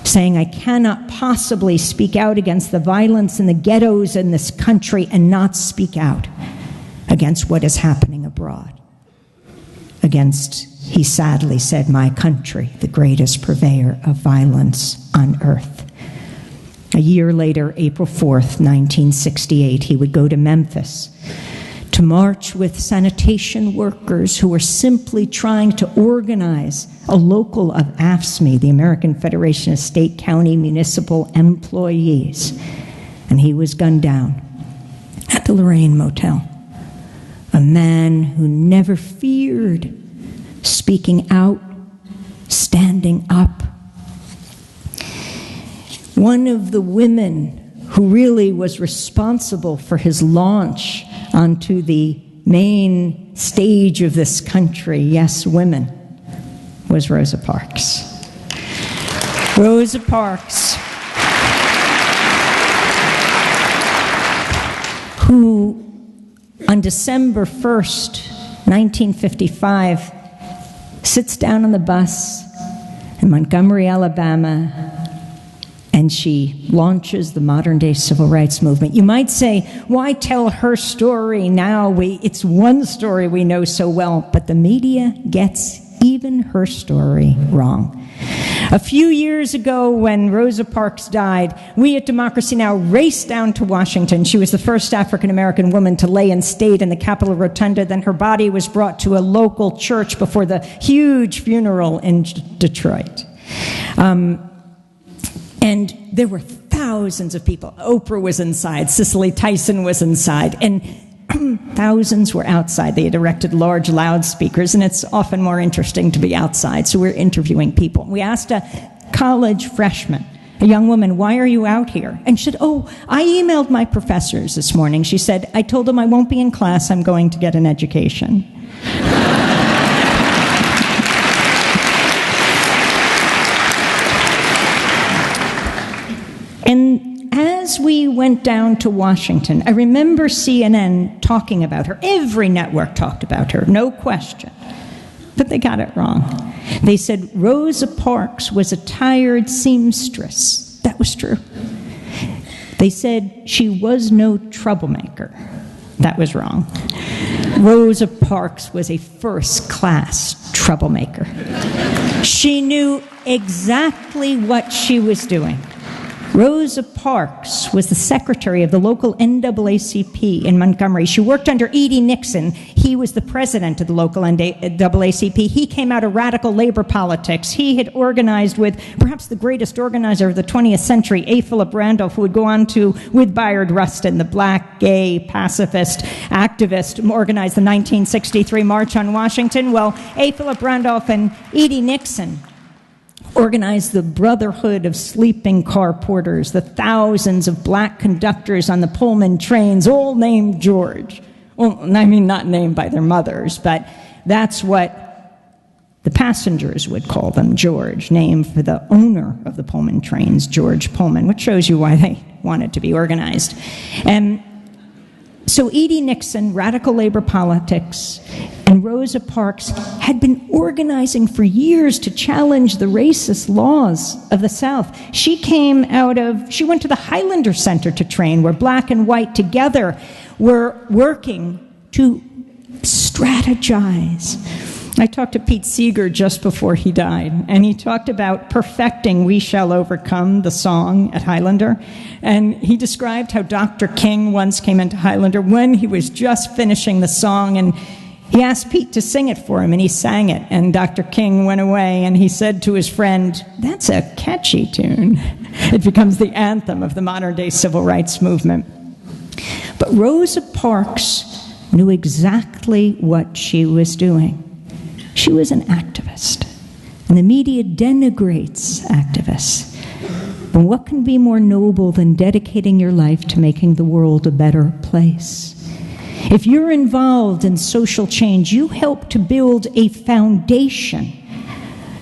saying, I cannot possibly speak out against the violence in the ghettos in this country and not speak out against what is happening abroad, against, he sadly said, my country, the greatest purveyor of violence on earth. A year later, April 4th, 1968, he would go to Memphis to march with sanitation workers who were simply trying to organize a local of AFSCME, the American Federation of State, County, Municipal Employees. And he was gunned down at the Lorraine Motel. A man who never feared speaking out, standing up. One of the women who really was responsible for his launch onto the main stage of this country, yes, women, was Rosa Parks. Rosa Parks, who on December 1st, 1955, sits down on the bus in Montgomery, Alabama, and she launches the modern-day civil rights movement. You might say, why tell her story now? It's one story we know so well, but the media gets even her story wrong. A few years ago, when Rosa Parks died, we at Democracy Now! Raced down to Washington. She was the first African-American woman to lay in state in the Capitol Rotunda. Then her body was brought to a local church before the huge funeral in Detroit. And there were thousands of people. Oprah was inside. Cicely Tyson was inside. And thousands were outside. They had erected large loudspeakers, and it's often more interesting to be outside, so we're interviewing people. We asked a college freshman, a young woman, why are you out here? And she said, oh, I emailed my professors this morning. She said, I told them I won't be in class, I'm going to get an education. And as we went down to Washington, I remember CNN talking about her. Every network talked about her, no question. But they got it wrong. They said Rosa Parks was a tired seamstress. That was true. They said she was no troublemaker. That was wrong. Rosa Parks was a first-class troublemaker. She knew exactly what she was doing. Rosa Parks was the secretary of the local NAACP in Montgomery. She worked under E.D. Nixon. He was the president of the local NAACP. He came out of radical labor politics. He had organized with perhaps the greatest organizer of the 20th century, A. Philip Randolph, who would go on to, with Bayard Rustin, the black, gay, pacifist activist, organize the 1963 March on Washington. Well, A. Philip Randolph and E.D. Nixon organized the Brotherhood of Sleeping Car Porters, the thousands of black conductors on the Pullman trains, all named George. Well, I mean, not named by their mothers, but that's what the passengers would call them, George, named for the owner of the Pullman trains, George Pullman, which shows you why they wanted to be organized. And so E.D. Nixon, radical labor politics, and Rosa Parks had been organizing for years to challenge the racist laws of the South. She went to the Highlander Center to train, where black and white together were working to strategize. I talked to Pete Seeger just before he died, and he talked about perfecting We Shall Overcome, the song at Highlander. And he described how Dr. King once came into Highlander when he was just finishing the song, and he asked Pete to sing it for him, and he sang it. And Dr. King went away, and he said to his friend, "That's a catchy tune." It becomes the anthem of the modern-day civil rights movement. But Rosa Parks knew exactly what she was doing. She was an activist, and the media denigrates activists. But what can be more noble than dedicating your life to making the world a better place? If you're involved in social change, you help to build a foundation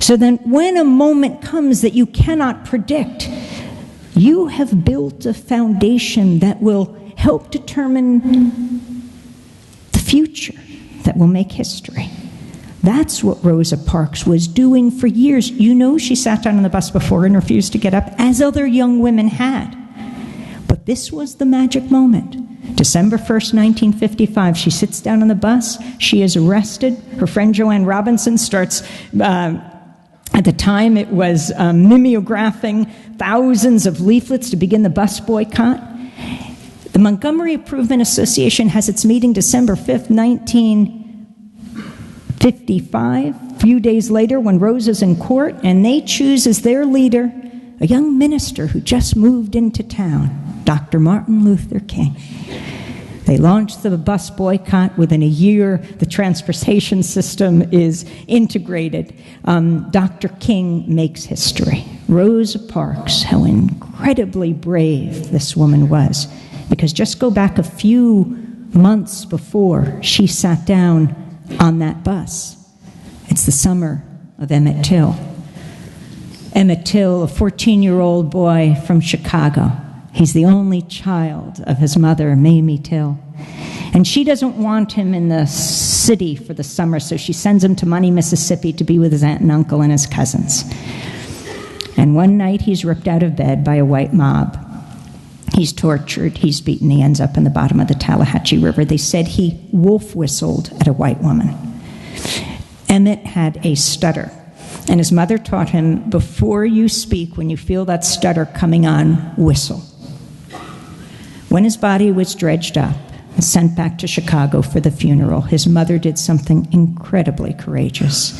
so that when a moment comes that you cannot predict, you have built a foundation that will help determine the future, that will make history. That's what Rosa Parks was doing for years. You know, she sat down on the bus before and refused to get up, as other young women had. But this was the magic moment. December 1st, 1955, she sits down on the bus. She is arrested. Her friend Joanne Robinson starts, at the time it was mimeographing thousands of leaflets to begin the bus boycott. The Montgomery Improvement Association has its meeting December 5th, 1955, a few days later when Rosa's in court, and they choose as their leader a young minister who just moved into town, Dr. Martin Luther King. They launched the bus boycott. Within a year, the transportation system is integrated. Dr. King makes history. Rosa Parks, how incredibly brave this woman was. Because just go back a few months before she sat down on that bus. It's the summer of Emmett Till. Emmett Till, a 14-year-old boy from Chicago. He's the only child of his mother, Mamie Till. And she doesn't want him in the city for the summer, so she sends him to Money, Mississippi to be with his aunt and uncle and his cousins. And one night he's ripped out of bed by a white mob. He's tortured, he's beaten, he ends up in the bottom of the Tallahatchie River. They said he wolf whistled at a white woman. Emmett had a stutter. And his mother taught him, before you speak, when you feel that stutter coming on, whistle. When his body was dredged up and sent back to Chicago for the funeral, his mother did something incredibly courageous.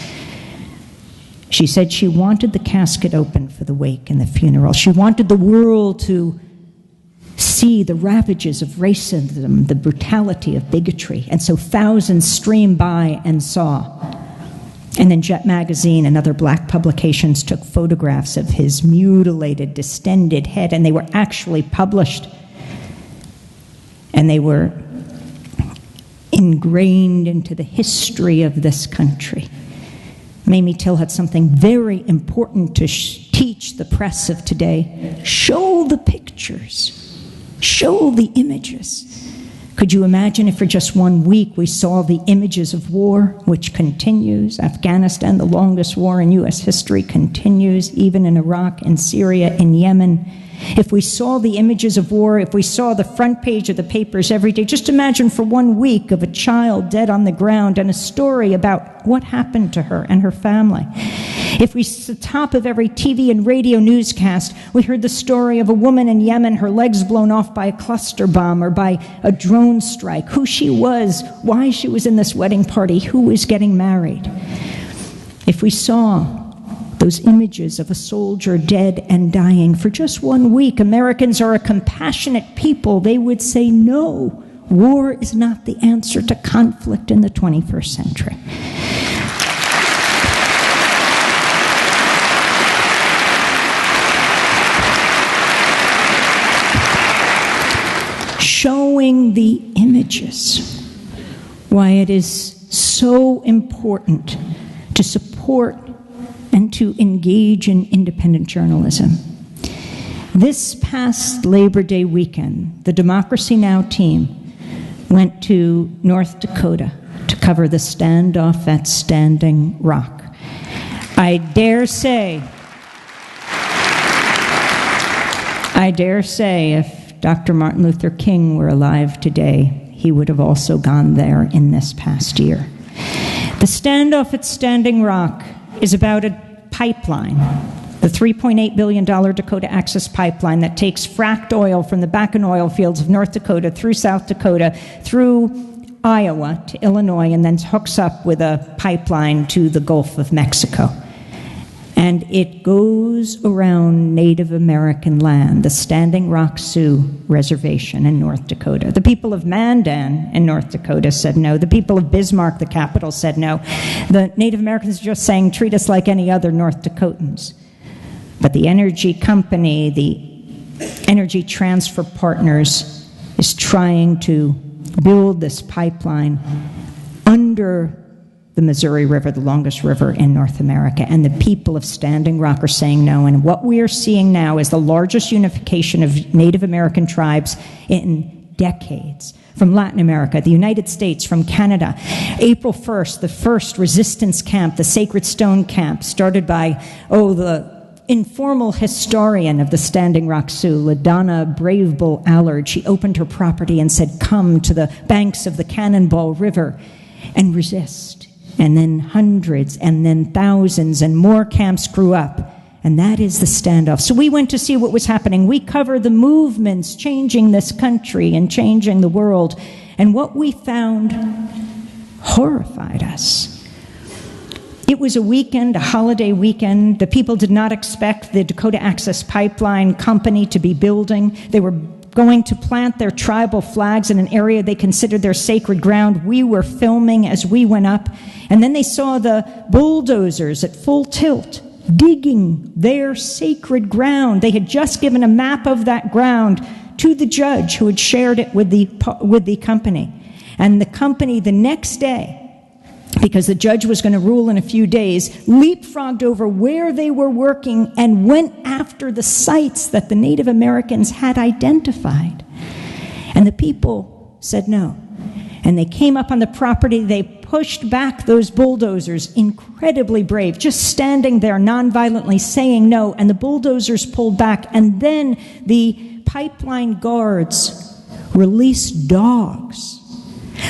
She said she wanted the casket open for the wake and the funeral. She wanted the world to see the ravages of racism, the brutality of bigotry. And so thousands streamed by and saw. And then Jet Magazine and other black publications took photographs of his mutilated, distended head, and they were actually published. And they were ingrained into the history of this country. Mamie Till had something very important to teach the press of today. Show the pictures. Show the images. Could you imagine if for just 1 week we saw the images of war, which continues? Afghanistan, the longest war in U.S. history, continues, even in Iraq and Syria and Yemen. If we saw the images of war, if we saw the front page of the papers every day, just imagine for 1 week of a child dead on the ground and a story about what happened to her and her family. If we, at the top of every TV and radio newscast, we heard the story of a woman in Yemen, her legs blown off by a cluster bomb or by a drone strike, who she was, why she was in this wedding party, who was getting married. If we saw those images of a soldier dead and dying for just 1 week, Americans are a compassionate people. They would say, no, war is not the answer to conflict in the 21st century. Showing the images, why it is so important to support and to engage in independent journalism. This past Labor Day weekend, the Democracy Now! Team went to North Dakota to cover the standoff at Standing Rock. I dare say if Dr. Martin Luther King were alive today, he would have also gone there in this past year. The standoff at Standing Rock is about a pipeline, the $3.8 billion Dakota Access Pipeline that takes fracked oil from the Bakken oil fields of North Dakota through South Dakota, through Iowa to Illinois, and then hooks up with a pipeline to the Gulf of Mexico. And it goes around Native American land, the Standing Rock Sioux Reservation in North Dakota. The people of Mandan in North Dakota said no. The people of Bismarck, the capital, said no. The Native Americans are just saying, treat us like any other North Dakotans. But the energy company, the Energy Transfer Partners, is trying to build this pipeline under the Missouri River, the longest river in North America, and the people of Standing Rock are saying no. And what we are seeing now is the largest unification of Native American tribes in decades. From Latin America, the United States, from Canada. April 1st, the first resistance camp, the Sacred Stone Camp, started by, the informal historian of the Standing Rock Sioux, LaDonna Brave Bull Allard. She opened her property and said, come to the banks of the Cannonball River and resist. And then hundreds, and then thousands, and more camps grew up. And that is the standoff. So we went to see what was happening. We cover the movements changing this country and changing the world. And what we found horrified us. It was a weekend, a holiday weekend. The people did not expect the Dakota Access Pipeline Company to be building. They were going to plant their tribal flags in an area they considered their sacred ground. We were filming as we went up, and then they saw the bulldozers at full tilt digging their sacred ground. They had just given a map of that ground to the judge who had shared it with the company. And the company the next day, because the judge was going to rule in a few days, leapfrogged over where they were working and went after the sites that the Native Americans had identified. And the people said no. And they came up on the property, they pushed back those bulldozers, incredibly brave, just standing there nonviolently saying no, and the bulldozers pulled back, and then the pipeline guards released dogs.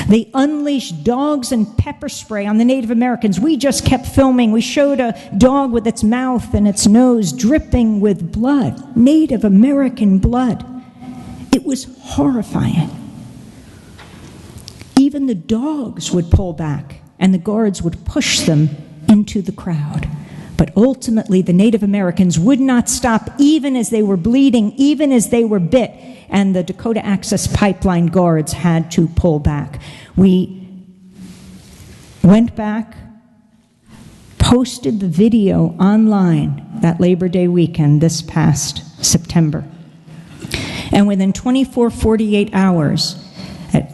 They unleashed dogs and pepper spray on the Native Americans. We just kept filming. We showed a dog with its mouth and its nose dripping with blood, Native American blood. It was horrifying. Even the dogs would pull back, and the guards would push them into the crowd. But ultimately, the Native Americans would not stop, even as they were bleeding, even as they were bit, and the Dakota Access Pipeline guards had to pull back. We went back, posted the video online that Labor Day weekend this past September. And within 48 hours,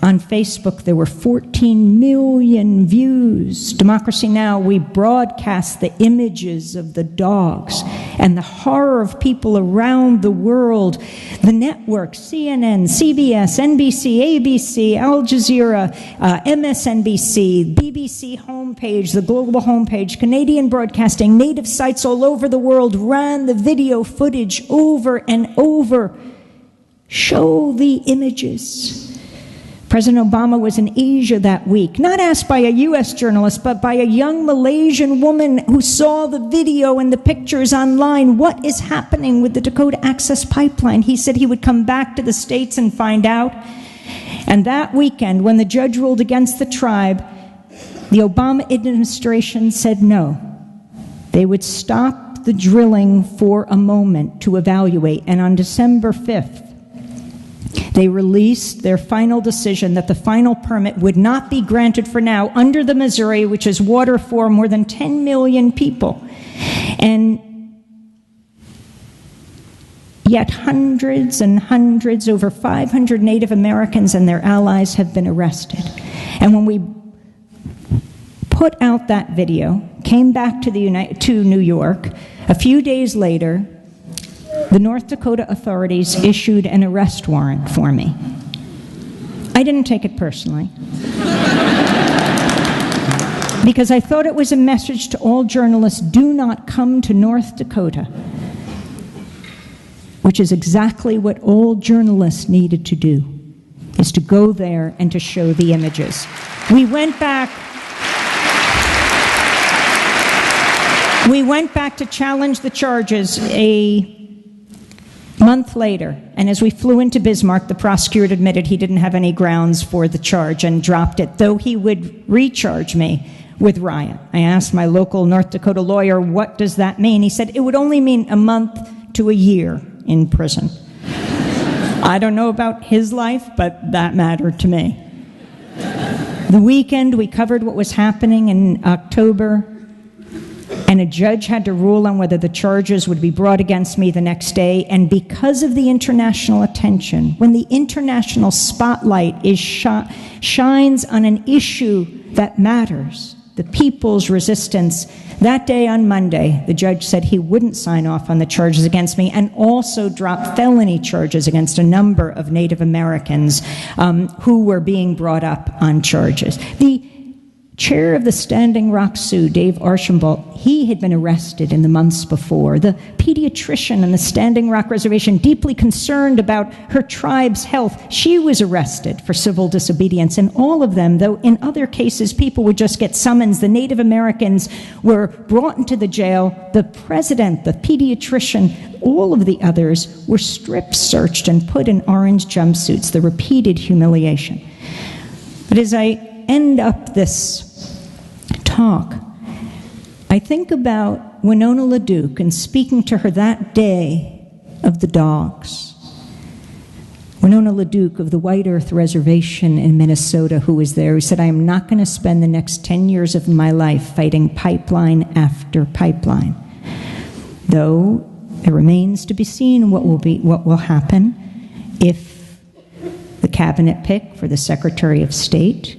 On Facebook, there were 14 million views. Democracy Now!, we broadcast the images of the dogs and the horror of people around the world. The network, CNN, CBS, NBC, ABC, Al Jazeera, MSNBC, BBC homepage, the global homepage, Canadian Broadcasting, native sites all over the world ran the video footage over and over. Show the images. President Obama was in Asia that week, not asked by a U.S. journalist, but by a young Malaysian woman who saw the video and the pictures online. What is happening with the Dakota Access Pipeline? He said he would come back to the States and find out. And that weekend, when the judge ruled against the tribe, the Obama administration said no. They would stop the drilling for a moment to evaluate. And on December 5th, they released their final decision that the final permit would not be granted for now under the Missouri, which is water for more than 10 million people. And yet hundreds and hundreds, over 500 Native Americans and their allies have been arrested. And when we put out that video, came back to New York, a few days later, the North Dakota authorities issued an arrest warrant for me. I didn't take it personally, because I thought it was a message to all journalists: do not come to North Dakota, which is exactly what all journalists needed to do, is to go there and to show the images. We went back to challenge the charges a month later, and as we flew into Bismarck, the prosecutor admitted he didn't have any grounds for the charge and dropped it, though he would recharge me with riot. I asked my local North Dakota lawyer, what does that mean? He said it would only mean a month to a year in prison. I don't know about his life, but that mattered to me. The weekend, we covered what was happening in October, and a judge had to rule on whether the charges would be brought against me the next day. And because of the international attention, when the international spotlight shines on an issue that matters, the people's resistance, that day on Monday, the judge said he wouldn't sign off on the charges against me, and also dropped felony charges against a number of Native Americans who were being brought up on charges. The chair of the Standing Rock Sioux, Dave Archambault, he had been arrested in the months before. The pediatrician on the Standing Rock Reservation, deeply concerned about her tribe's health, she was arrested for civil disobedience. And all of them, though in other cases people would just get summons, the Native Americans were brought into the jail. The president, the pediatrician, all of the others were strip searched and put in orange jumpsuits, the repeated humiliation. But as I end up this talk, I think about Winona LaDuke and speaking to her that day of the dogs. Winona LaDuke of the White Earth Reservation in Minnesota, who was there, who said, I am not going to spend the next 10 years of my life fighting pipeline after pipeline. Though it remains to be seen what will happen if the cabinet pick for the Secretary of State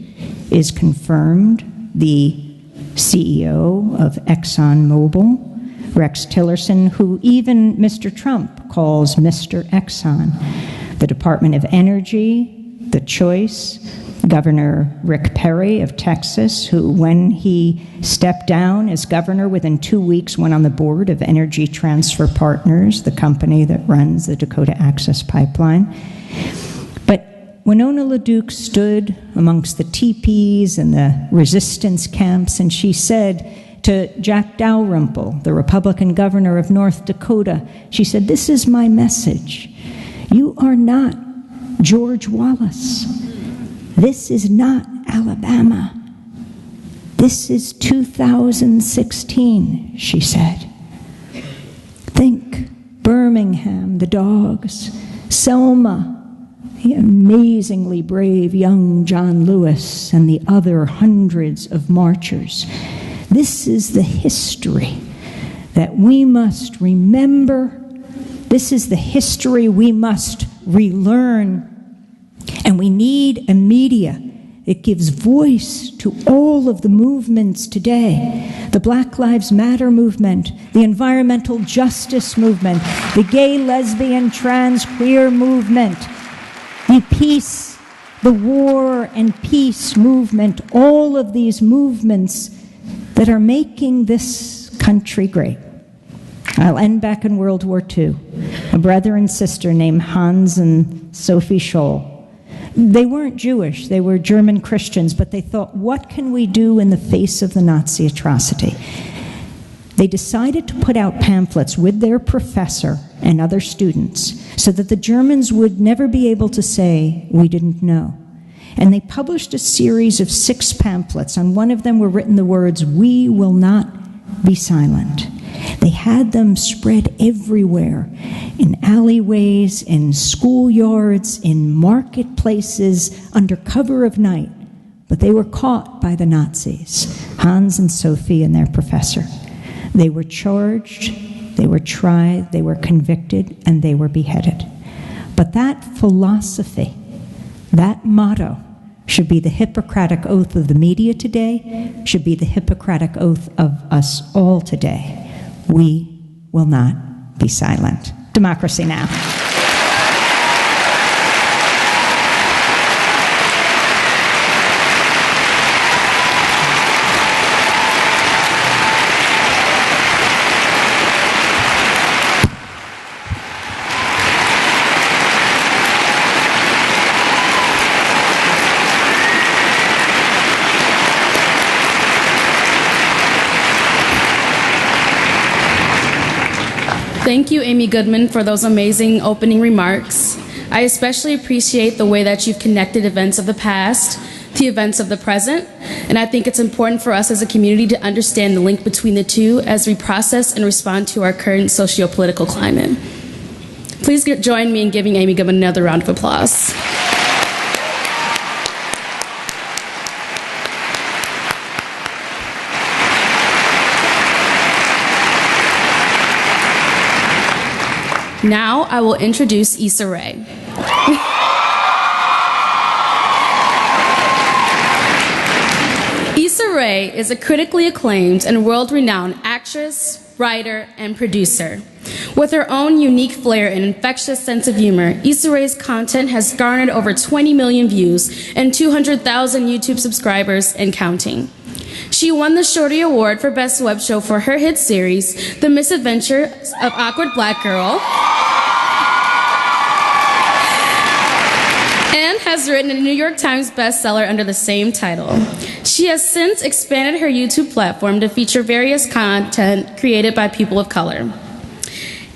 is confirmed. The CEO of ExxonMobil, Rex Tillerson, who even Mr. Trump calls Mr. Exxon. The Department of Energy, the choice, Governor Rick Perry of Texas, who when he stepped down as governor within 2 weeks went on the board of Energy Transfer Partners, the company that runs the Dakota Access Pipeline. Winona LaDuke stood amongst the teepees and the resistance camps, and she said to Jack Dalrymple, the Republican governor of North Dakota, she said, this is my message. You are not George Wallace. This is not Alabama. This is 2016, she said. Think Birmingham, the dogs, Selma, the amazingly brave young John Lewis, and the other hundreds of marchers. This is the history that we must remember. This is the history we must relearn. And we need a media that gives voice to all of the movements today. The Black Lives Matter movement, the environmental justice movement, the gay, lesbian, trans, queer movement, the peace, the war and peace movement, all of these movements that are making this country great. I'll end back in World War II. A brother and sister named Hans and Sophie Scholl. They weren't Jewish, they were German Christians, but they thought, what can we do in the face of the Nazi atrocity? They decided to put out pamphlets with their professor and other students so that the Germans would never be able to say, we didn't know. And they published a series of 6 pamphlets. On one of them were written the words, "We will not be silent." They had them spread everywhere, in alleyways, in schoolyards, in marketplaces, under cover of night. But they were caught by the Nazis, Hans and Sophie and their professor. They were charged, they were tried, they were convicted, and they were beheaded. But that philosophy, that motto, should be the Hippocratic oath of the media today, should be the Hippocratic oath of us all today. We will not be silent. Democracy Now! Thank you, Amy Goodman, for those amazing opening remarks. I especially appreciate the way that you've connected events of the past to events of the present, and I think it's important for us as a community to understand the link between the two as we process and respond to our current socio-political climate. Please join me in giving Amy Goodman another round of applause. Now I will introduce Issa Rae. Issa Rae is a critically acclaimed and world-renowned actress, writer, and producer. With her own unique flair and infectious sense of humor, Issa Rae's content has garnered over 20 million views and 200,000 YouTube subscribers and counting. She won the Shorty Award for Best Web Show for her hit series, The Misadventures of Awkward Black Girl, and has written a New York Times bestseller under the same title. She has since expanded her YouTube platform to feature various content created by people of color.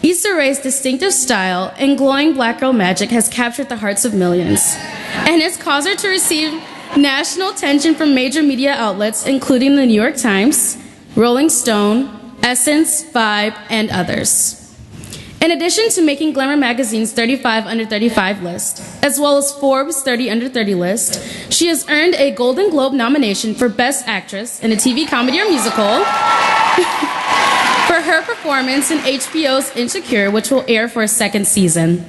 Issa Rae's distinctive style and glowing black girl magic has captured the hearts of millions and has caused her to receive national attention from major media outlets, including the New York Times, Rolling Stone, Essence, Vibe, and others. In addition to making Glamour magazine's 35 Under 35 list, as well as Forbes' 30 Under 30 list, she has earned a Golden Globe nomination for Best Actress in a TV comedy or musical for her performance in HBO's Insecure, which will air for a 2nd season.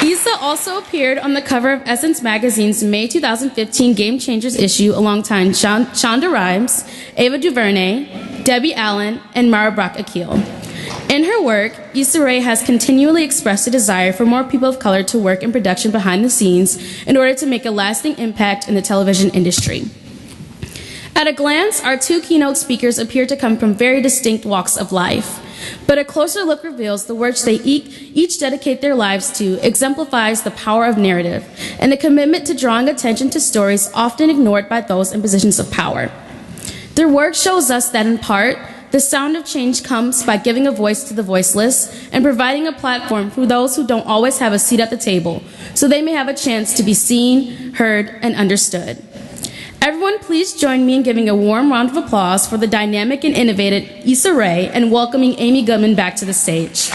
Issa also appeared on the cover of Essence magazine's May 2015 Game Changers issue alongside Shonda Rhimes, Ava DuVernay, Debbie Allen, and Mara Brock Akil. In her work, Issa Rae has continually expressed a desire for more people of color to work in production behind the scenes in order to make a lasting impact in the television industry. At a glance, our 2 keynote speakers appear to come from very distinct walks of life. But a closer look reveals the work they each dedicate their lives to exemplifies the power of narrative and the commitment to drawing attention to stories often ignored by those in positions of power. Their work shows us that, in part, the sound of change comes by giving a voice to the voiceless and providing a platform for those who don't always have a seat at the table, so they may have a chance to be seen, heard, and understood. Everyone, please join me in giving a warm round of applause for the dynamic and innovative Issa Rae and welcoming Amy Goodman back to the stage.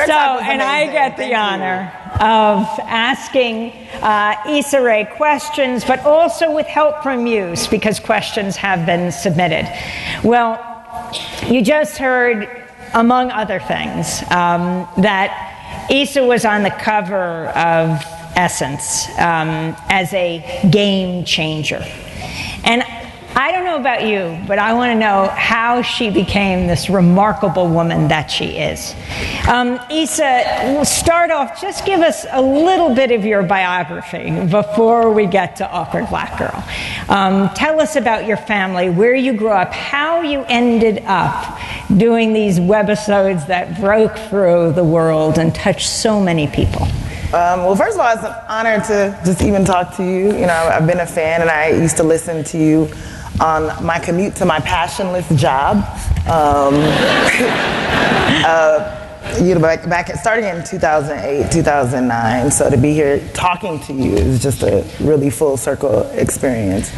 Your talk was And I amazing. get the Thank you. honor of asking Issa Rae questions, but also with help from you, because questions have been submitted. Well, you just heard, among other things, that Issa was on the cover of Essence as a game changer. And I don't know about you, but I want to know how she became this remarkable woman that she is. Issa, we'll start off, just give us a little bit of your biography before we get to Awkward Black Girl. Tell us about your family, where you grew up, how you ended up doing these webisodes that broke through the world and touched so many people. Well, first of all, it's an honor to just even talk to you. You know, I've been a fan, and I used to listen to you on my commute to my passionless job. You know, starting in 2008, 2009. So to be here talking to you is just a really full circle experience.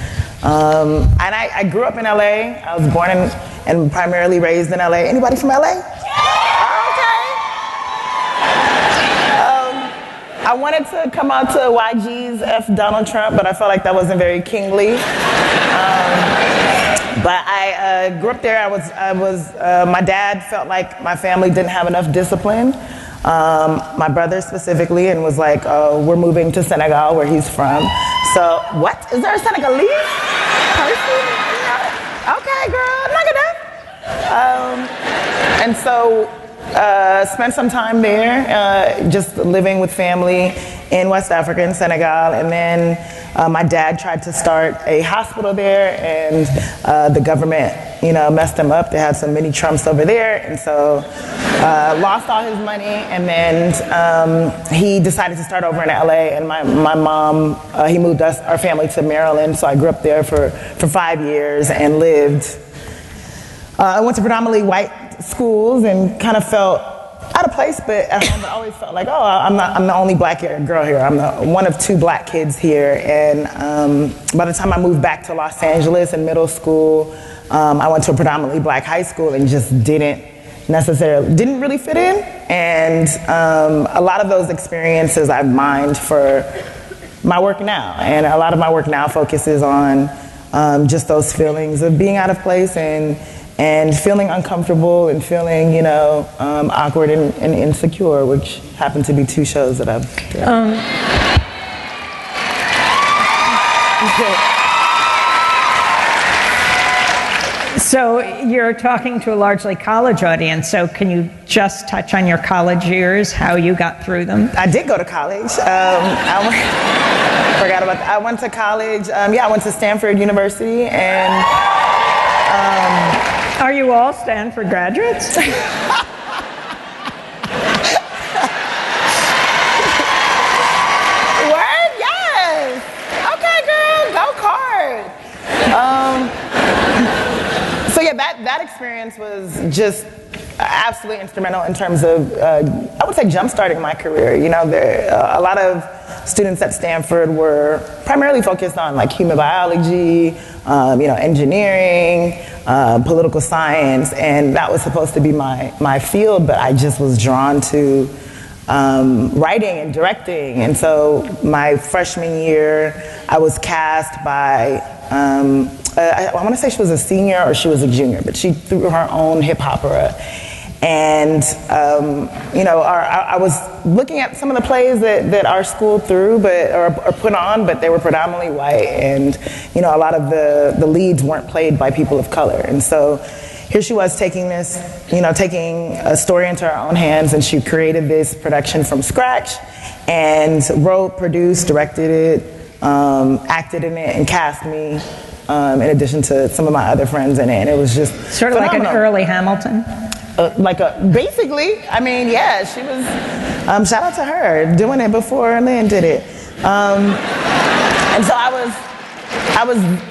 And I grew up in LA. I was born and primarily raised in LA. Anybody from LA? I wanted to come out to YG's F Donald Trump, but I felt like that wasn't very kingly. But I grew up there. My dad felt like my family didn't have enough discipline. My brother specifically, and was like, we're moving to Senegal, where he's from. So, what? Is there a Senegalese person? Okay, girl, knock it up. And so, spent some time there, just living with family in West Africa, in Senegal, and then my dad tried to start a hospital there, and the government, you know, messed him up. They had some mini Trumps over there, and so lost all his money, and then he decided to start over in LA, and my mom, he moved our family to Maryland, so I grew up there for 5 years and lived. I went to predominantly white schools and kind of felt out of place, but at home I always felt like, I'm the only black girl here. I'm one of 2 black kids here. And by the time I moved back to Los Angeles in middle school, I went to a predominantly black high school and just didn't really fit in. And a lot of those experiences I've mined for my work now. And a lot of my work now focuses on just those feelings of being out of place and feeling uncomfortable and feeling, you know, awkward and insecure, which happen to be 2 shows that I've done. So you're talking to a largely college audience, so can you just touch on your college years, how you got through them? I did go to college. Forgot about that. I went to college. I went to Stanford University, and are you all Stanford graduates? Word? Yes. Okay, girl, go Card. So yeah, that experience was just absolutely instrumental in terms of, I would say, jump-starting my career. You know, a lot of students at Stanford were primarily focused on like human biology, you know, engineering, political science, and that was supposed to be my field, but I just was drawn to writing and directing. And so my freshman year, I was cast by, I want to say she was a senior or she was a junior, but she threw her own hip opera. And, you know, I was looking at some of the plays that our school threw, or put on, but they were predominantly white. And, you know, a lot of the leads weren't played by people of color. And so here she was taking a story into her own hands, and she created this production from scratch and wrote, produced, directed it, acted in it, and cast me, in addition to some of my other friends in it. And it was just sort of phenomenal. Like an early Hamilton? Basically, I mean, yeah, she was, shout out to her, doing it before Lynn did it. And so I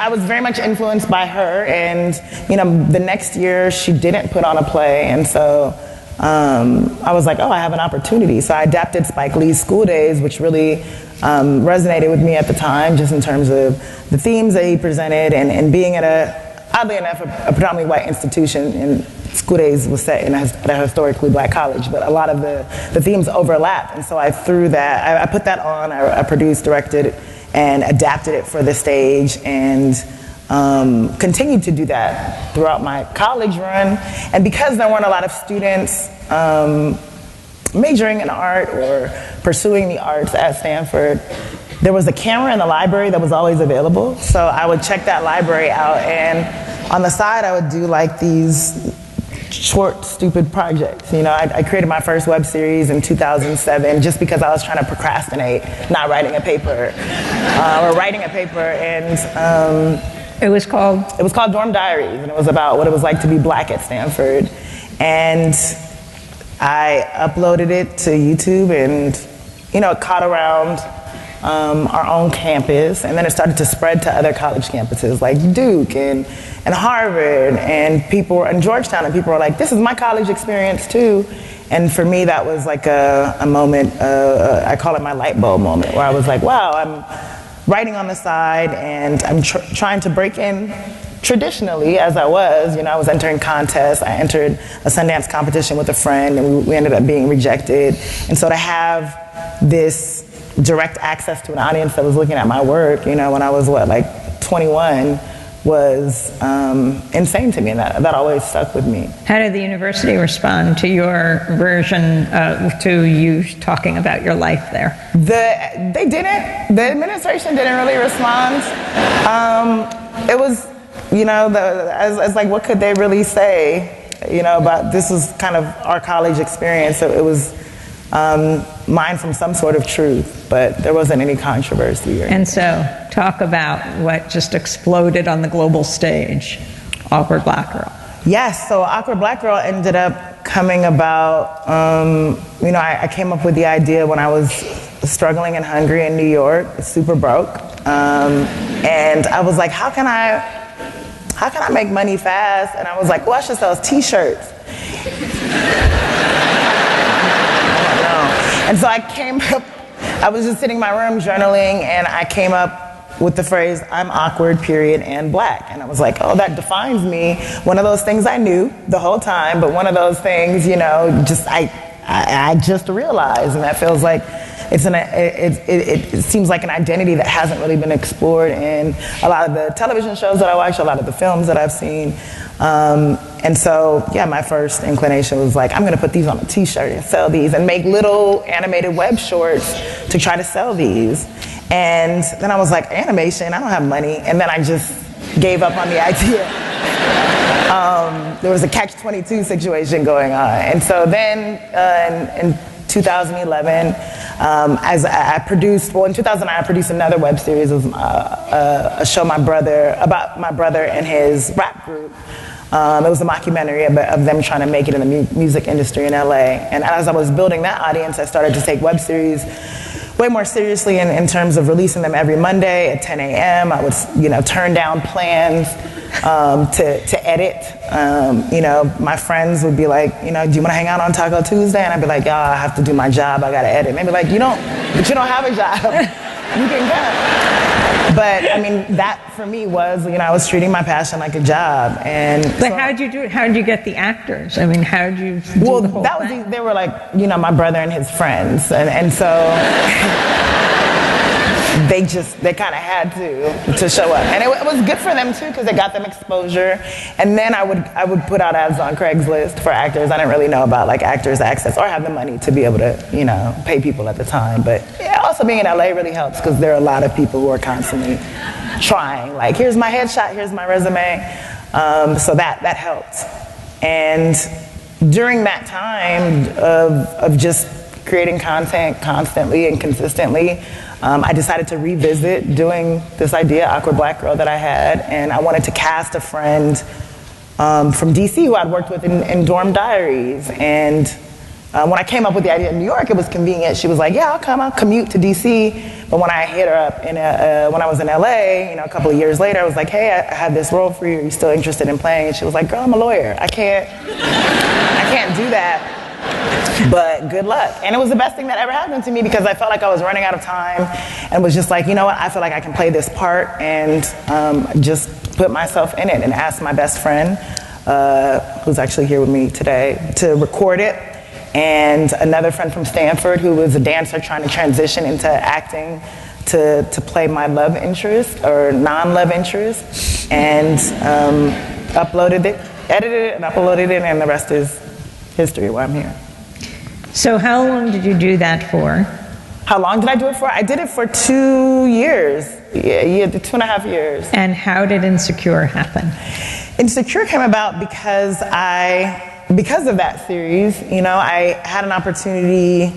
was very much influenced by her, and, you know, the next year she didn't put on a play, and so I was like, I have an opportunity. So I adapted Spike Lee's School Days, which really resonated with me at the time, just in terms of the themes that he presented, and being at oddly enough, a predominantly white institution, and School Days was set in a historically black college, but a lot of the themes overlap. And so I threw that, I put that on, I produced, directed, and adapted it for the stage, and continued to do that throughout my college run. And because there weren't a lot of students majoring in art or pursuing the arts at Stanford, there was a camera in the library that was always available. So I would check that library out, and on the side I would do like these short, stupid projects. You know, I created my first web series in 2007 just because I was trying to procrastinate not writing a paper, or writing a paper, and It was called? It was called Dorm Diaries, and it was about what it was like to be black at Stanford. And I uploaded it to YouTube, and, you know, it caught around our own campus, and then it started to spread to other college campuses like Duke and Harvard, and people in Georgetown, and people were like, this is my college experience too. And for me, that was like a moment, I call it my light bulb moment, where I was like, wow, I'm writing on the side, and I'm trying to break in traditionally, as I was. You know, I was entering contests. I entered a Sundance competition with a friend, and we ended up being rejected. And so to have this direct access to an audience that was looking at my work, you know, when I was, like 21, was insane to me, and that always stuck with me. How did the university respond to your version, to you talking about your life there? They didn't. The administration didn't really respond. It was, you know, as like, what could they really say, you know, about this was kind of our college experience. So it was mined from some sort of truth, but there wasn't any controversy. And so, talk about what just exploded on the global stage, Awkward Black Girl. Yes, so Awkward Black Girl ended up coming about, you know, I came up with the idea when I was struggling and hungry in New York, super broke, and I was like, how can I make money fast? And I was like, well, I should sell t-shirts. And so I came up, I was just sitting in my room journaling, and I came up with the phrase, I'm awkward, period, and black. And I was like, oh, that defines me. One of those things I knew the whole time, but one of those things, you know, just I just realized, and that feels like it seems like an identity that hasn't really been explored in a lot of the television shows that I watch, a lot of the films that I've seen. And so, yeah, my first inclination was like, I'm going to put these on a t-shirt and sell these and make little animated web shorts to try to sell these. And then I was like, animation, I don't have money. And then I just gave up on the idea. There was a catch-22 situation going on. And so then in 2011, as I produced, well, in 2009, I produced another web series. It was a show about my brother and his rap group. It was a mockumentary of them trying to make it in the music industry in LA. And as I was building that audience, I started to take web series way more seriously in terms of releasing them every Monday at 10 a.m. I would, you know, turn down plans to edit. You know, my friends would be like, you know, do you want to hang out on Taco Tuesday? And I'd be like, yeah, I have to do my job. I got to edit. And they'd be like, you don't have a job. You can go. But I mean, that for me was, you know, I was treating my passion like a job. But how'd you do it? How'd you get the actors? I mean, how'd you do the whole thing? They were like, you know, my brother and his friends, and so they kind of had to show up, and it was good for them too because it got them exposure. And then I would put out ads on Craigslist for actors. I didn't really know about like Actors Access or have the money to be able to, you know, pay people at the time. But yeah, also being in LA really helps because there are a lot of people who are constantly trying. Like, here's my headshot, here's my resume. So that helped. And during that time of just creating content constantly and consistently, I decided to revisit doing this idea, Awkward Black Girl, that I had, and I wanted to cast a friend from DC who I'd worked with in Dorm Diaries. And when I came up with the idea in New York, it was convenient. She was like, yeah, I'll commute to DC. But when I hit her up when I was in LA, you know, a couple of years later, I was like, hey, I have this role for you. Are you still interested in playing? And she was like, girl, I'm a lawyer. I can't do that. But good luck. And it was the best thing that ever happened to me because I felt like I was running out of time and was just like, you know what, I feel like I can play this part, and just put myself in it and asked my best friend who's actually here with me today, to record it, and another friend from Stanford who was a dancer trying to transition into acting to play my love interest, or non-love interest, and uploaded it, edited it, and uploaded it, and the rest is history, why I'm here. So how long did you do that for? How long did I do it for? I did it for 2 years. Yeah, 2.5 years. And how did Insecure happen? Insecure came about because of that series. You know, I had an opportunity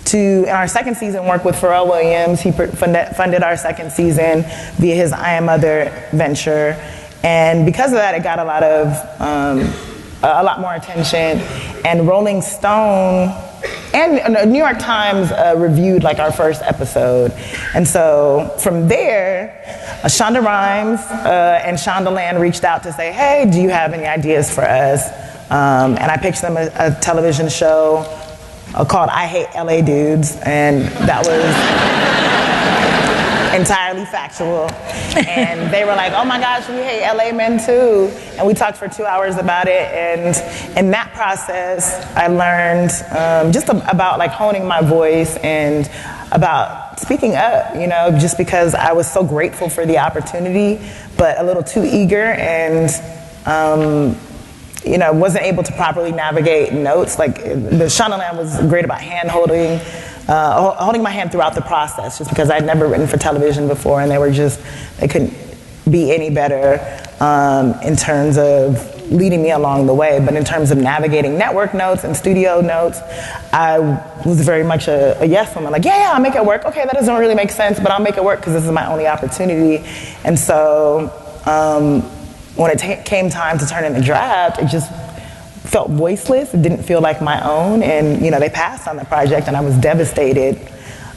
to, in our second season, work with Pharrell Williams. He funded our second season via his I Am Mother venture. And because of that, it got a lot more attention. And Rolling Stone and New York Times reviewed like our first episode. And so from there, Shonda Rhimes and Shondaland reached out to say, hey, do you have any ideas for us? And I pitched them a television show called I Hate LA Dudes, and that was entirely factual. And they were like, oh my gosh, we hate LA men too. And we talked for 2 hours about it, and in that process, I learned just about like honing my voice and about speaking up, you know, just because I was so grateful for the opportunity, but a little too eager, and you know, wasn't able to properly navigate notes. Like, the Shondaland was great about hand-holding, holding my hand throughout the process, just because I'd never written for television before, and they couldn't be any better in terms of leading me along the way. But in terms of navigating network notes and studio notes, I was very much a yes woman. Like, yeah, I'll make it work. Okay, that doesn't really make sense, but I'll make it work because this is my only opportunity. And so, when it came time to turn in the draft, it just felt voiceless. It didn't feel like my own, and you know, they passed on the project, and I was devastated.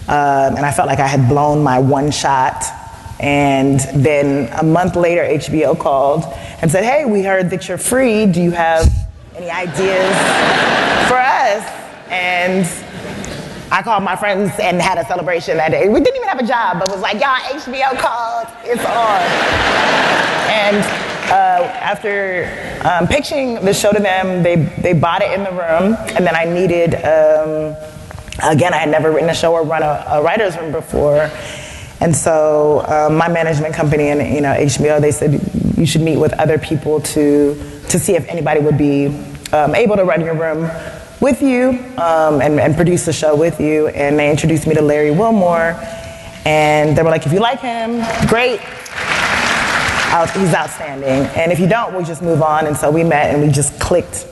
And I felt like I had blown my one shot. And then a month later, HBO called and said, hey, we heard that you're free. Do you have any ideas for us? And I called my friends and had a celebration that day. We didn't even have a job, but was like, y'all, HBO called, it's on. And after pitching the show to them, they bought it in the room, and then I needed, again, I had never written a show or run a writer's room before. And so my management company and HBO, they said you should meet with other people to see if anybody would be able to run your room with you and produce the show with you. And they introduced me to Larry Wilmore, and they were like, if you like him, great. He's outstanding. And if you don't, we'll just move on. And so we met and we just clicked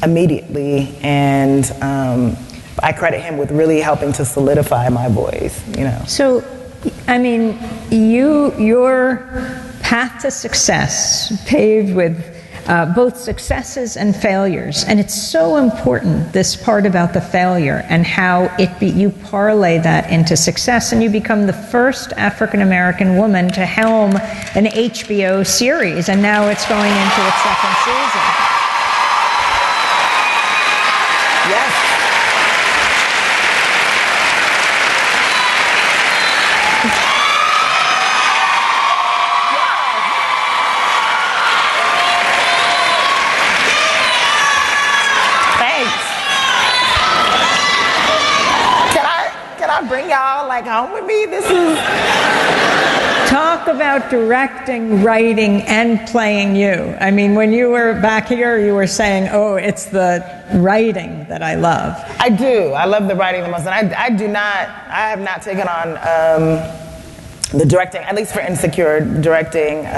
immediately. And I credit him with really helping to solidify my voice, you know. So, I mean, your path to success paved with both successes and failures, and it's so important, this part about the failure and how you parlay that into success, and you become the first African-American woman to helm an HBO series, and now it's going into its second season. Yes. Bring y'all like home with me. This is talk about directing, writing, and playing you. I mean, when you were back here, you were saying, "Oh, it's the writing that I love." I do. I love the writing the most, and I have not taken on the directing, at least for Insecure directing.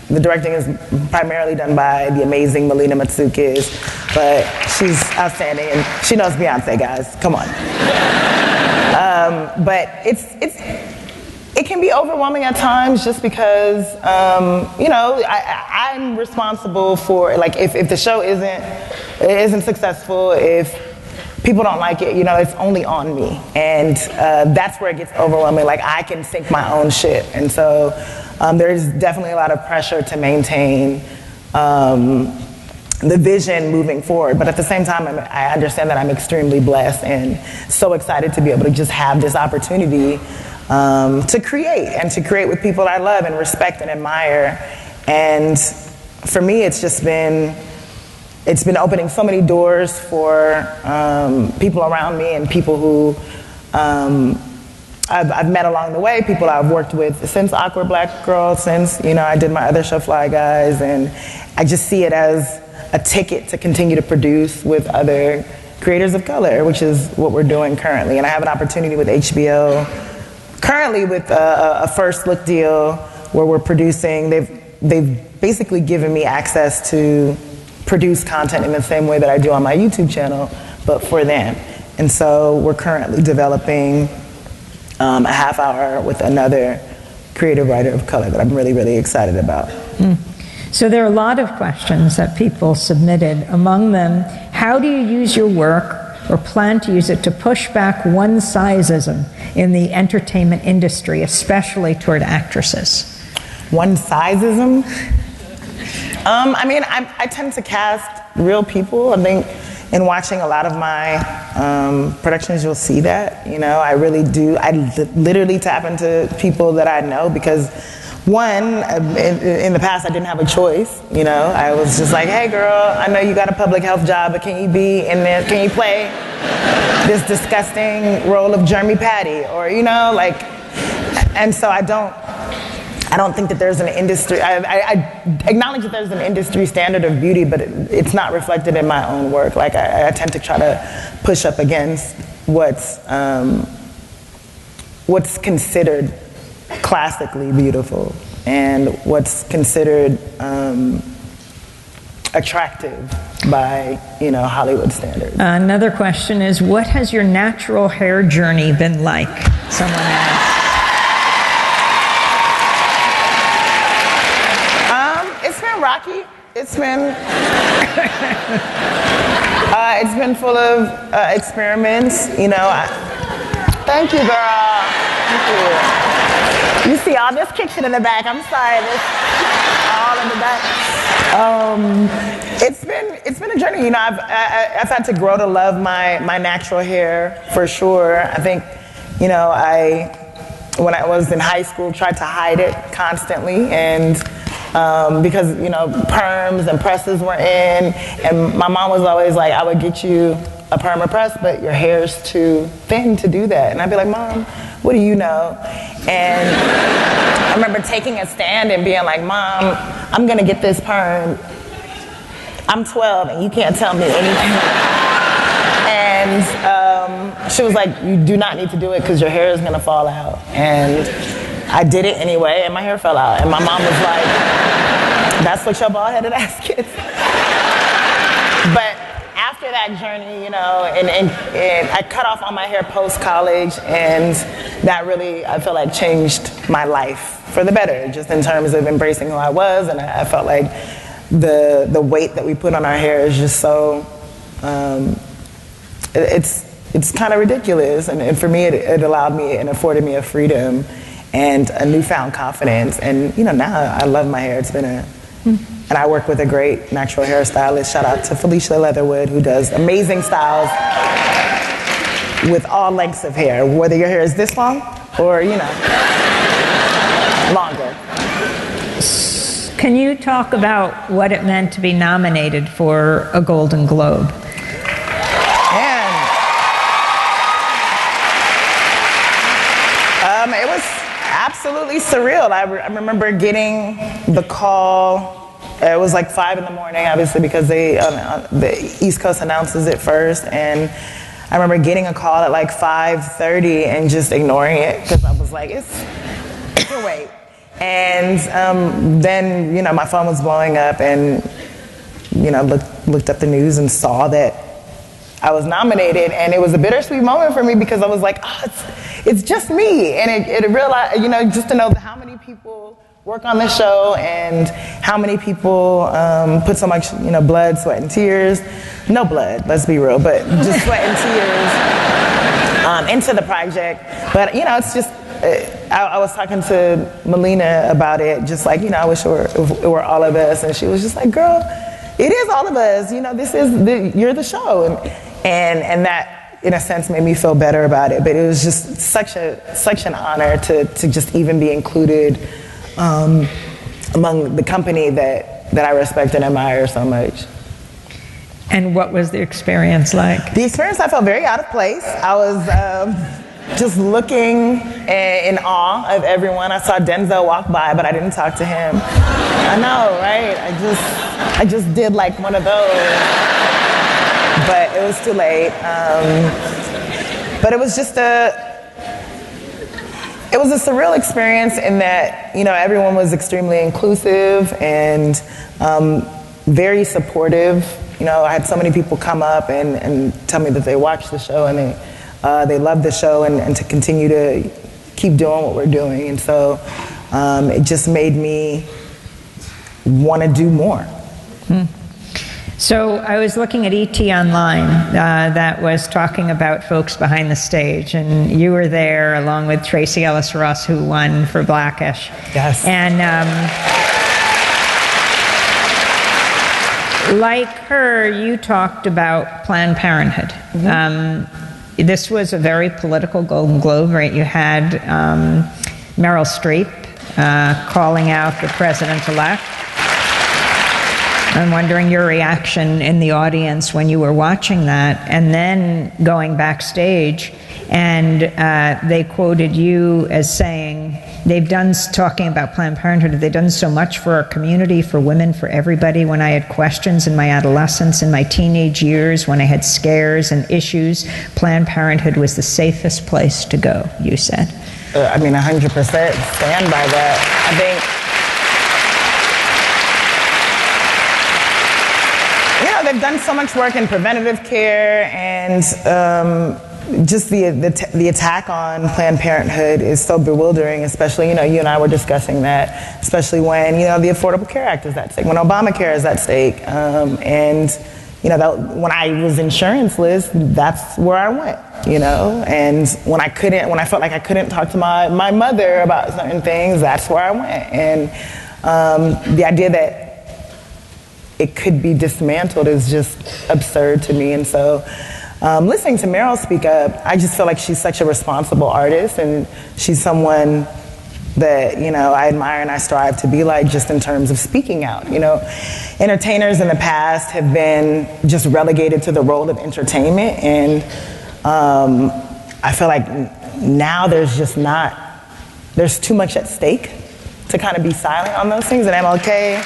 The directing is primarily done by the amazing Melina Matsoukas, but she's outstanding, and she knows Beyonce, guys. Come on. But it can be overwhelming at times, just because I'm responsible for, like, if the show isn't successful, if people don't like it, it's only on me, and that's where it gets overwhelming. Like, I can sink my own ship, and so there's definitely a lot of pressure to maintain the vision moving forward. But at the same time, I understand that I'm extremely blessed and so excited to be able to just have this opportunity to create with people I love and respect and admire. And for me, it's been opening so many doors for people around me and people who I've met along the way, people I've worked with since Awkward Black Girl, since, I did my other show, Fly Guys, and I just see it as a ticket to continue to produce with other creators of color, which is what we're doing currently. And I have an opportunity with HBO, currently with a first look deal where we're producing. They've basically given me access to produce content in the same way that I do on my YouTube channel, but for them. And so we're currently developing a half hour with another creative writer of color that I'm really, really excited about. So there are a lot of questions that people submitted. Among them, how do you use your work or plan to use it to push back one-sizeism in the entertainment industry, especially toward actresses? One-sizeism? I tend to cast real people. I think in watching a lot of my productions, you'll see that. I really do. I literally tap into people that I know because, one, in the past I didn't have a choice. I was just like, hey girl, I know you got a public health job, but can you be in this? Can you play this disgusting role of Jeremy Patty? Or and so I don't think that there's an industry. I acknowledge that there's an industry standard of beauty, but it's not reflected in my own work. I tend to try to push up against what's considered classically beautiful and what's considered attractive by Hollywood standards. Another question is, what has your natural hair journey been like? Someone asked. It's been rocky. It's been full of experiments. Thank you, girl. Thank you. You see all this kitchen in the back. I'm sorry, this all in the back. It's been a journey. I've had to grow to love my natural hair for sure. I think, when I was in high school, tried to hide it constantly, and because perms and presses were in, and my mom was always like, I would get you a perm or press, but your hair's too thin to do that. And I'd be like, Mom, what do you know? And I remember taking a stand and being like, Mom, I'm gonna get this perm. I'm 12 and you can't tell me anything. And she was like, you do not need to do it because your hair is gonna fall out. And I did it anyway, and my hair fell out. And my mom was like, that's what your bald-headed ass gets. But after that journey, and I cut off all my hair post-college, and that really, I feel like, changed my life for the better, just in terms of embracing who I was, and I felt like the weight that we put on our hair is just so, it's kind of ridiculous, and for me, it allowed me and afforded me a freedom and a newfound confidence, and now I love my hair. It's been and I work with a great natural hairstylist. Shout out to Felicia Leatherwood, who does amazing styles with all lengths of hair, whether your hair is this long or, longer. Can you talk about what it meant to be nominated for a Golden Globe? It was absolutely surreal. I remember getting the call. It was like 5 in the morning, obviously, because the East Coast announces it first. And I remember getting a call at like 5:30 and just ignoring it because I was like, it can wait. And then, my phone was blowing up, and, looked up the news and saw that I was nominated. And it was a bittersweet moment for me because I was like, it's just me. And it realized, just to know how many people work on the show and how many people put so much, blood, sweat, and tears. No blood, let's be real, but just sweat and tears into the project. But, it's just, I was talking to Melina about it, just like, I wish it were all of us. And she was just like, girl, it is all of us. You're the show. And that, in a sense, made me feel better about it. But it was just such an honor to just even be included among the company that I respect and admire so much. And what was the experience like? The experience, I felt very out of place. I was just looking in awe of everyone. I saw Denzel walk by, but I didn't talk to him. I know, right? I just did like one of those, but it was too late. But it was just it was a surreal experience in that, you know, everyone was extremely inclusive and very supportive. You know, I had so many people come up and tell me that they watched the show and they loved the show and to continue to keep doing what we're doing. And so it just made me want to do more. So I was looking at ET Online that was talking about folks behind the stage, and you were there along with Tracy Ellis Ross, who won for Blackish. Yes. And like her, you talked about Planned Parenthood. This was a very political Golden Globe, right? You had Meryl Streep calling out the president-elect. I'm wondering your reaction in the audience when you were watching that, and then going backstage, and they quoted you as saying, talking about Planned Parenthood, they've done so much for our community, for women, for everybody. When I had questions in my adolescence, in my teenage years, when I had scares and issues, Planned Parenthood was the safest place to go, you said. I mean, 100% stand by that. I think, you know, they've done so much work in preventative care, and just the attack on Planned Parenthood is so bewildering, especially, you know, you and I were discussing that, especially when, you know, the Affordable Care Act is at stake, when Obamacare is at stake. And, you know, when I was insuranceless, that's where I went, you know, and when I felt like I couldn't talk to my mother about certain things, that's where I went. And the idea that it could be dismantled is just absurd to me. And so listening to Meryl speak up, I just feel like she's such a responsible artist, and she's someone that, you know, I admire and I strive to be like, just in terms of speaking out. You know, entertainers in the past have been just relegated to the role of entertainment, and I feel like now there's too much at stake to kind of be silent on those things. And MLK,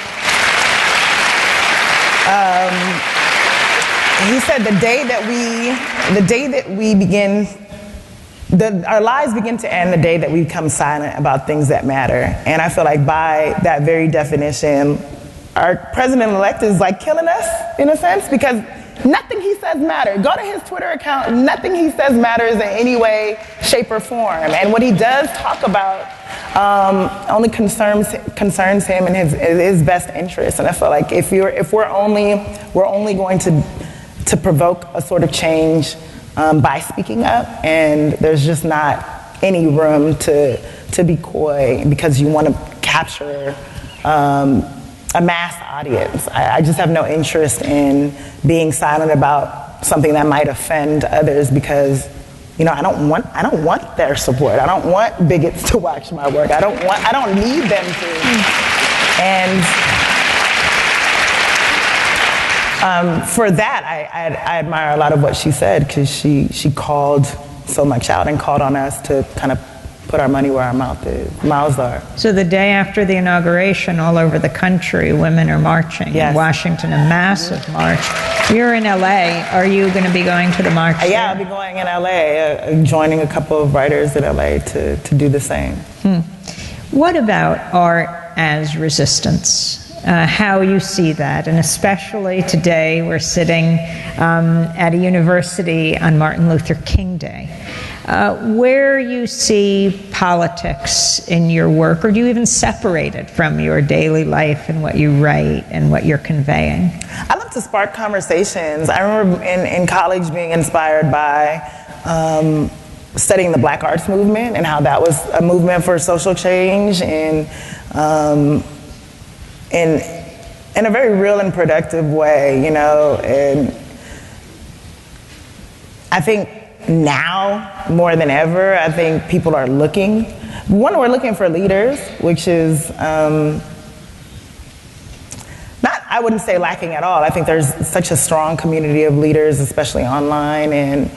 he said the day that we begin, our lives begin to end the day that we become silent about things that matter. And I feel like by that very definition, our president-elect is like killing us in a sense, because nothing he says matters. Go to his Twitter account, nothing he says matters in any way, shape, or form. And what he does talk about only concerns him and his best interest. And I feel like if we're only going to provoke a sort of change by speaking up, and there's just not any room to be coy because you want to capture a mass audience. I just have no interest in being silent about something that might offend others, because, you know, I don't want their support. I don't want bigots to watch my work. I don't need them to. And for that, I admire a lot of what she said, because she called so much out and called on us to kind of put our money where our mouths are. So the day after the inauguration, all over the country, women are marching. Yes. In Washington, a massive march. You're in LA. Are you going to be going to the march? Yeah, I'll be going in LA, joining a couple of writers in LA to do the same. What about art as resistance? How you see that, and especially today we're sitting at a university on Martin Luther King Day. Where you see politics in your work, or do you even separate it from your daily life and what you write and what you're conveying? I love to spark conversations. I remember in college being inspired by studying the Black Arts Movement and how that was a movement for social change, and in a very real and productive way, you know. And I think now, more than ever, I think people are looking. One, we're looking for leaders, which is wouldn't say lacking at all. I think there's such a strong community of leaders, especially online and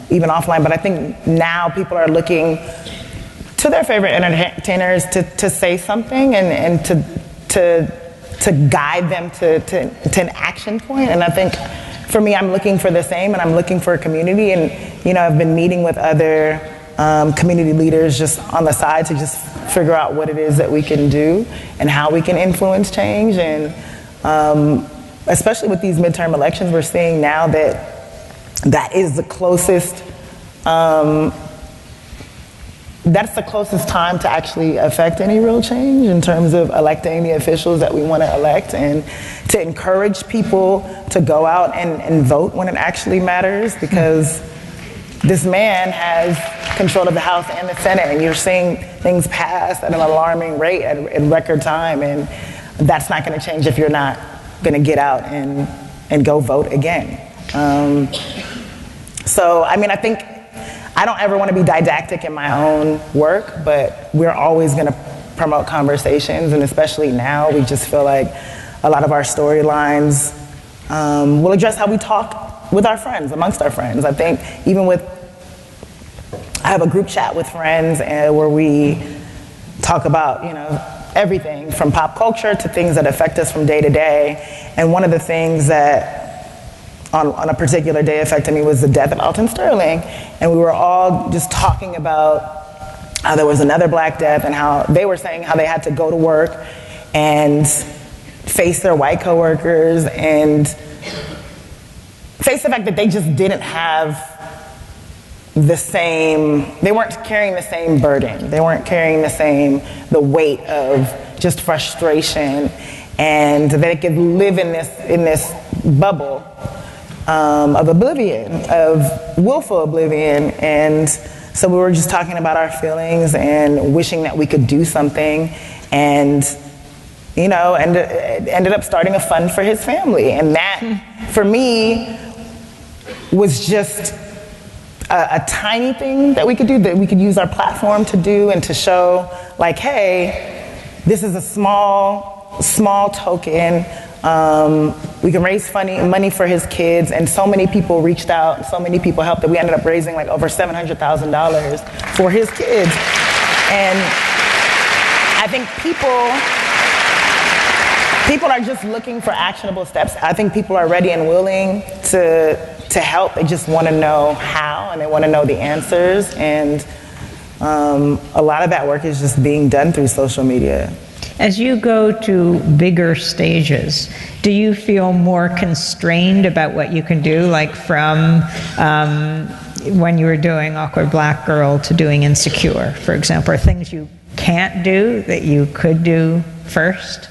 even offline. But I think now people are looking to their favorite entertainers to say something and to guide them to an action point. And I think for me, I'm looking for the same, and I'm looking for a community. And I've been meeting with other community leaders just on the side to just figure out what it is that we can do and how we can influence change. And especially with these midterm elections, we're seeing now that is the closest that's the closest time to actually affect any real change in terms of electing the officials that we want to elect, and to encourage people to go out and vote when it actually matters, because this man has control of the House and the Senate, and you're seeing things pass at an alarming rate in record time, and that's not going to change if you're not going to get out and go vote again. So, I mean, I think I don't ever want to be didactic in my own work, but we're always going to promote conversations, and especially now, we just feel like a lot of our storylines will address how we talk with our friends, amongst our friends. I think even I have a group chat with friends where we talk about, everything from pop culture to things that affect us from day to day. And one of the things that on a particular day affected me was the death of Alton Sterling. And we were all just talking about how there was another black death, and how they were saying how they had to go to work and face their white coworkers and face the fact that they just didn't have they weren't carrying the same burden. They weren't carrying the weight of just frustration, and they could live in this bubble of oblivion, of willful oblivion. And so we were just talking about our feelings and wishing that we could do something, and it ended up starting a fund for his family. And that, for me, was just a tiny thing that we could do, that we could use our platform to do, and to show, like, hey, this is a small token. We can raise money for his kids, and so many people reached out, so many people helped, that we ended up raising like over $700,000 for his kids. And I think people are just looking for actionable steps. I think people are ready and willing to help. They just want to know how, and they want to know the answers. And a lot of that work is just being done through social media. As you go to bigger stages, do you feel more constrained about what you can do, like from when you were doing Awkward Black Girl to doing Insecure, for example? Are things you can't do that you could do first?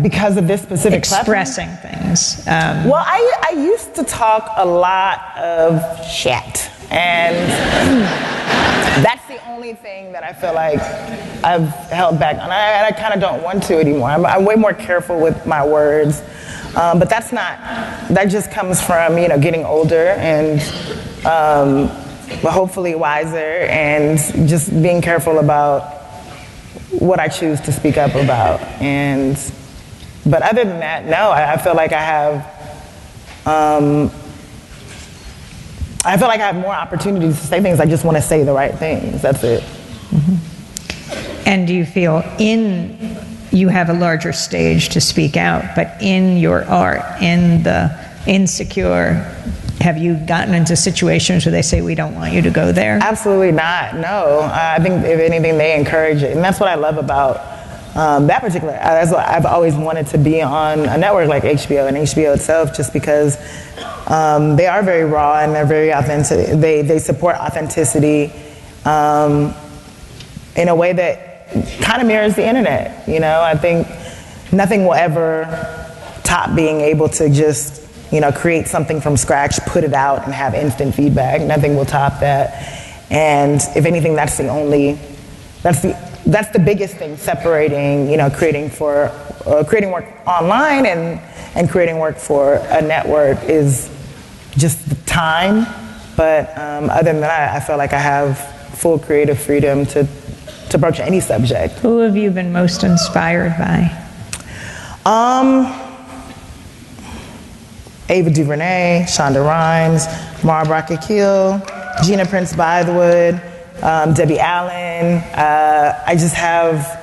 Because of this specific expressing platform? Things. Well, I used to talk a lot of shit, and that's the only thing that I feel like I've held back on. I kind of don't want to anymore. I'm way more careful with my words, but that just comes from getting older and hopefully wiser, and just being careful about what I choose to speak up about. But other than that, no, I feel like I have more opportunities to say things. I just want to say the right things. That's it. Mm-hmm. And do you feel you have a larger stage to speak out, but in your art, in the Insecure, have you gotten into situations where they say, we don't want you to go there? Absolutely not, no. I think if anything, they encourage it. And that's what I love about that particular, that's what I've always wanted to be on a network like HBO, and HBO itself, just because they are very raw and they're very authentic. They support authenticity in a way that kind of mirrors the internet. I think nothing will ever top being able to just create something from scratch, put it out, and have instant feedback. Nothing will top that. And if anything, that's the biggest thing separating, creating work online and creating work for a network, is just the time. But other than that, I feel like I have full creative freedom to approach any subject. Who have you been most inspired by? Ava DuVernay, Shonda Rhimes, Mara Brockett Keel, Gina Prince Bythewood, Debbie Allen. I just have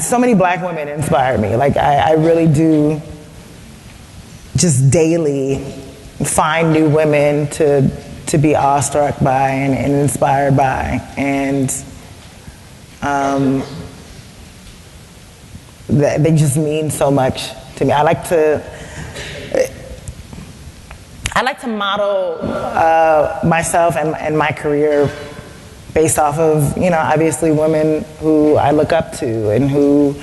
so many black women inspire me. Like I really do just daily find new women to be awestruck by and inspired by. And they just mean so much to me. I like to model myself and my career based off of, obviously women who I look up to and who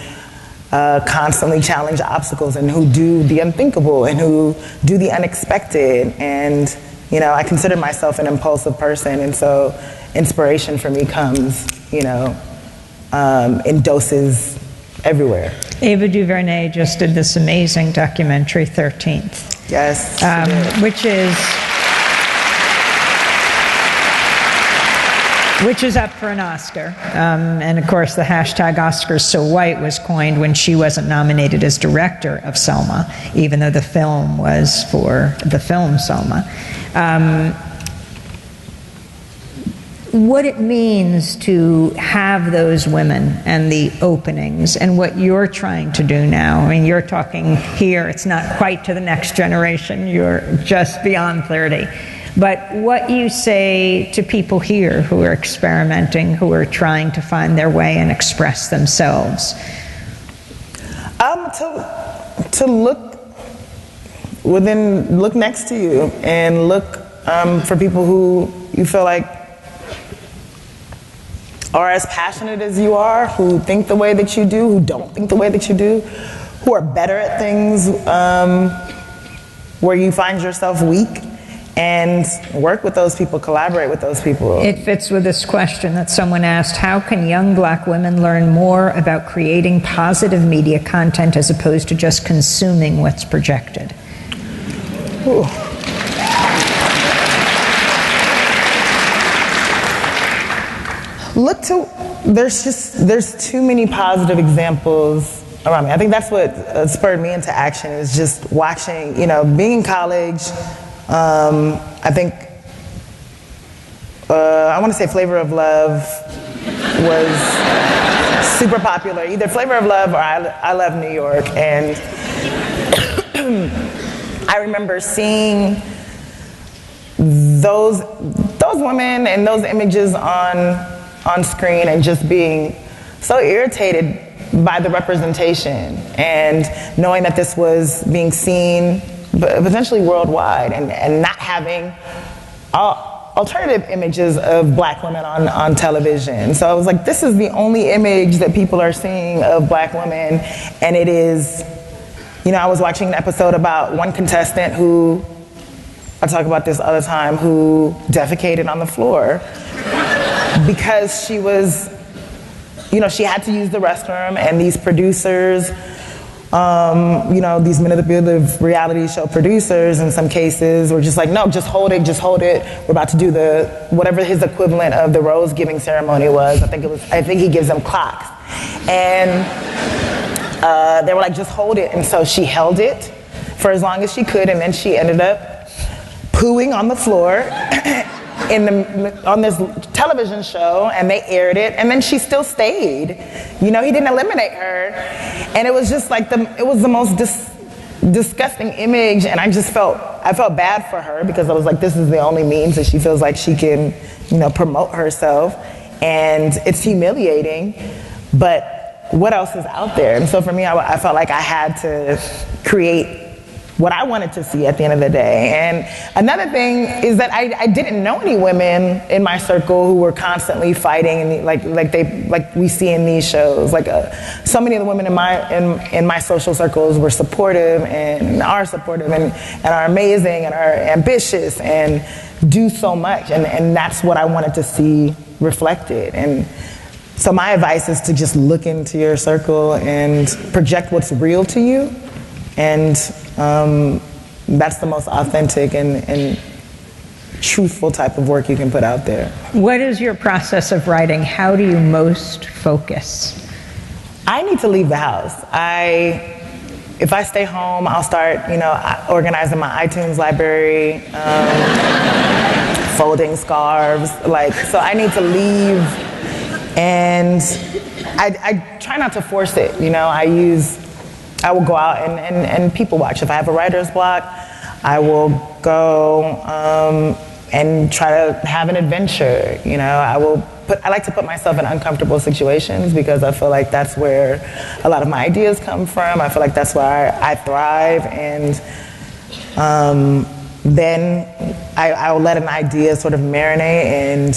constantly challenge obstacles and who do the unthinkable and who do the unexpected. And, I consider myself an impulsive person, and so inspiration for me comes, in doses everywhere. Ava DuVernay just did this amazing documentary, 13th. Yes. Which is up for an Oscar. And of course, the hashtag #OscarsSoWhite was coined when she wasn't nominated as director of Selma, even though the film was for the film Selma. What it means to have those women and the openings and what you're trying to do now. I mean, you're talking here, it's not quite to the next generation, you're just beyond 30. But what you say to people here who are experimenting, who are trying to find their way and express themselves? To look next to you and look for people who you feel like are as passionate as you are, who think the way that you do, who don't think the way that you do, who are better at things where you find yourself weak, and work with those people, collaborate with those people. It fits with this question that someone asked: how can young black women learn more about creating positive media content as opposed to just consuming what's projected? Ooh. There's too many positive examples around me. I think that's what spurred me into action, is just watching, being in college. I think, I want to say Flavor of Love was super popular. Either Flavor of Love or I Love New York. And I remember seeing those women and those images on screen and just being so irritated by the representation, and knowing that this was being seen potentially worldwide, and not having alternative images of black women on television. So I was like, this is the only image that people are seeing of black women, and it is, I was watching an episode about one contestant who, I talk about this all the time, who defecated on the floor because she was, she had to use the restroom, and these producers, these manipulative reality show producers in some cases were just like, no, just hold it. We're about to do whatever his equivalent of the rose giving ceremony was. I think he gives them clocks. And they were like, just hold it. And so she held it for as long as she could, and then she ended up pooing on the floor on this television show, and they aired it, and then she still stayed. He didn't eliminate her, and it was just like it was the most disgusting image, and I felt bad for her, because I was like, this is the only means that she feels like she can, promote herself, and it's humiliating, but what else is out there? And so for me, I felt like I had to create what I wanted to see at the end of the day. And another thing is that I didn't know any women in my circle who were constantly fighting, and like we see in these shows. So many of the women in my social circles were supportive and are supportive and are amazing and are ambitious and do so much, and that's what I wanted to see reflected. And so my advice is to just look into your circle and project what's real to you, and that's the most authentic and truthful type of work you can put out there. What is your process of writing? How do you most focus? I need to leave the house. If I stay home, I'll start, organizing my iTunes library, folding scarves, so I need to leave, and I try not to force it, I will go out and people watch. If I have a writer's block, I will go and try to have an adventure, I like to put myself in uncomfortable situations because I feel like that's where a lot of my ideas come from. I feel like that's where I thrive, and then I'll let an idea sort of marinate and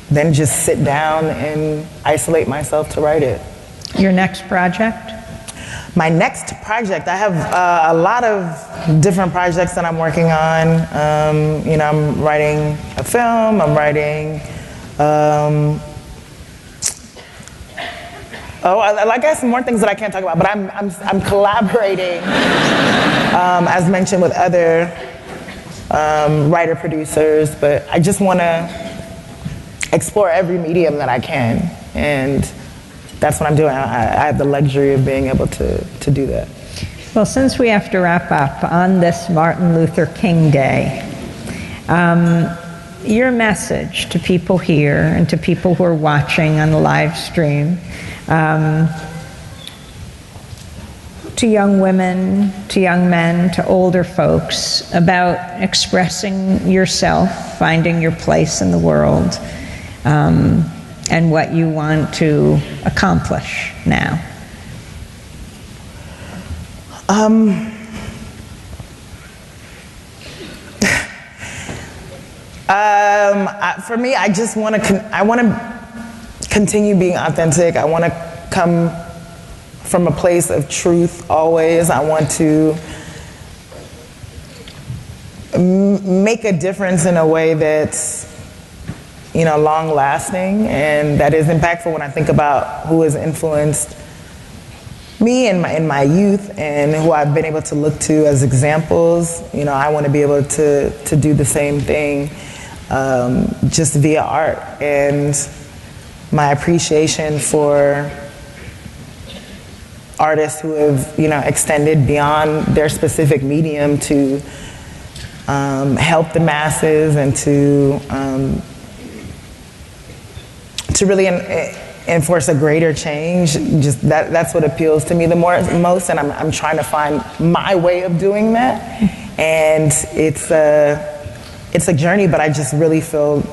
then just sit down and isolate myself to write it. Your next project? My next project, I have a lot of different projects that I'm working on. I'm writing a film, I'm writing, I guess more things that I can't talk about, but I'm collaborating, as mentioned, with other writer-producers, but I just want to explore every medium that I can, and that's what I'm doing. I have the luxury of being able to do that. Well, since we have to wrap up on this Martin Luther King Day, your message to people here and to people who are watching on the live stream, to young women, to young men, to older folks, about expressing yourself, finding your place in the world, and what you want to accomplish now? For me, I just want to continue being authentic. I want to come from a place of truth always. I want to make a difference in a way that's, long lasting and that is impactful. When I think about who has influenced me in my youth and who I've been able to look to as examples, I want to be able to do the same thing, just via art. And my appreciation for artists who have, extended beyond their specific medium to help the masses and to really enforce a greater change. Just that's what appeals to me the most, and I'm trying to find my way of doing that. And it's a journey, but I just really feel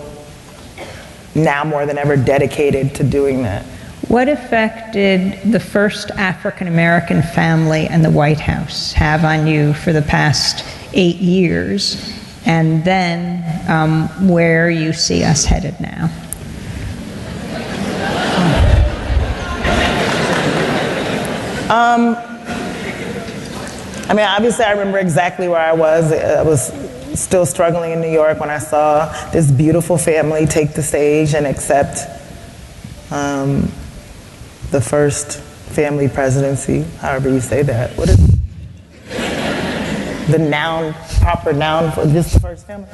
now more than ever dedicated to doing that. What effect did the first African American family in the White House have on you for the past 8 years, and then where you see us headed now? Obviously I remember exactly where I was. I was still struggling in New York when I saw this beautiful family take the stage and accept the first family presidency, however you say that. What is the proper noun for this first family?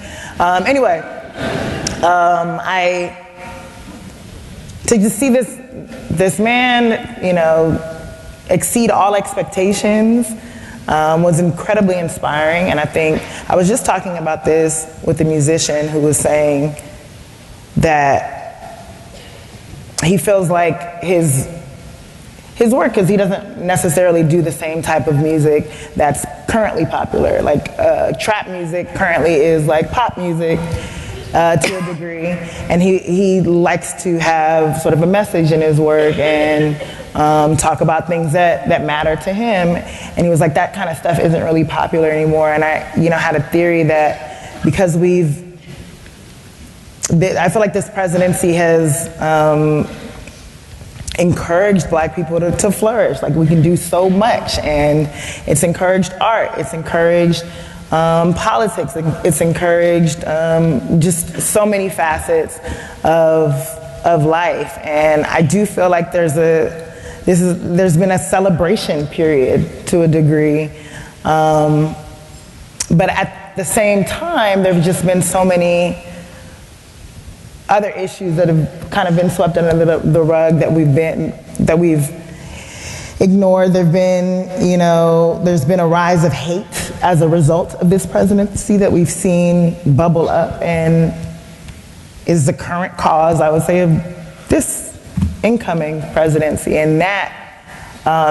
To just see this man, exceed all expectations was incredibly inspiring. And I think I was just talking about this with a musician who was saying that he feels like his work, because he doesn't necessarily do the same type of music that's currently popular. Like trap music currently is like pop music to a degree, and he likes to have sort of a message in his work and talk about things that matter to him. And he was like, that kind of stuff isn't really popular anymore. And I had a theory that because I feel like this presidency has encouraged Black people to flourish. Like, we can do so much, and it's encouraged art, it's encouraged politics, it's encouraged just so many facets of life. And I do feel like there's been a celebration period to a degree, but at the same time, there've just been so many other issues that have kind of been swept under the rug that we've ignored. There's been a rise of hate as a result of this presidency that we've seen bubble up and is the current cause, I would say, of this incoming presidency. And that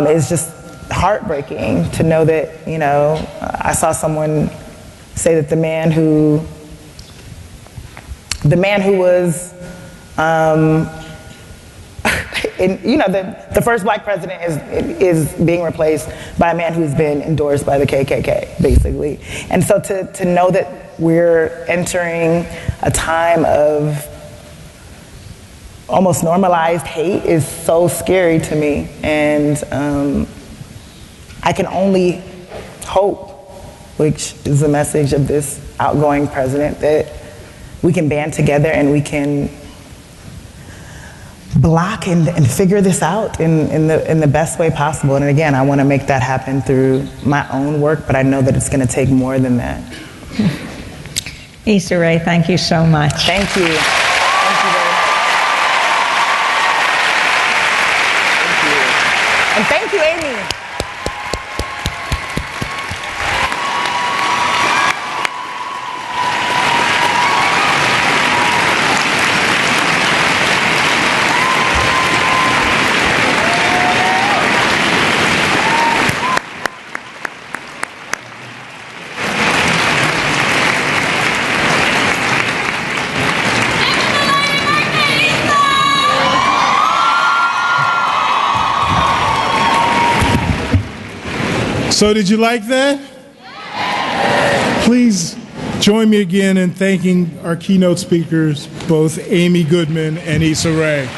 is just heartbreaking to know that, I saw someone say that the man who was the first black president is being replaced by a man who's been endorsed by the KKK, basically. And so to know that we're entering a time of almost normalized hate is so scary to me. And I can only hope, which is the message of this outgoing president, that we can band together and we can block and figure this out in the best way possible. And again, I want to make that happen through my own work, but I know that it's going to take more than that. Issa Rae, thank you so much. Thank you. Thank you very much. Thank you. And thank you, Amy. So did you like that? Please join me again in thanking our keynote speakers, both Amy Goodman and Issa Rae.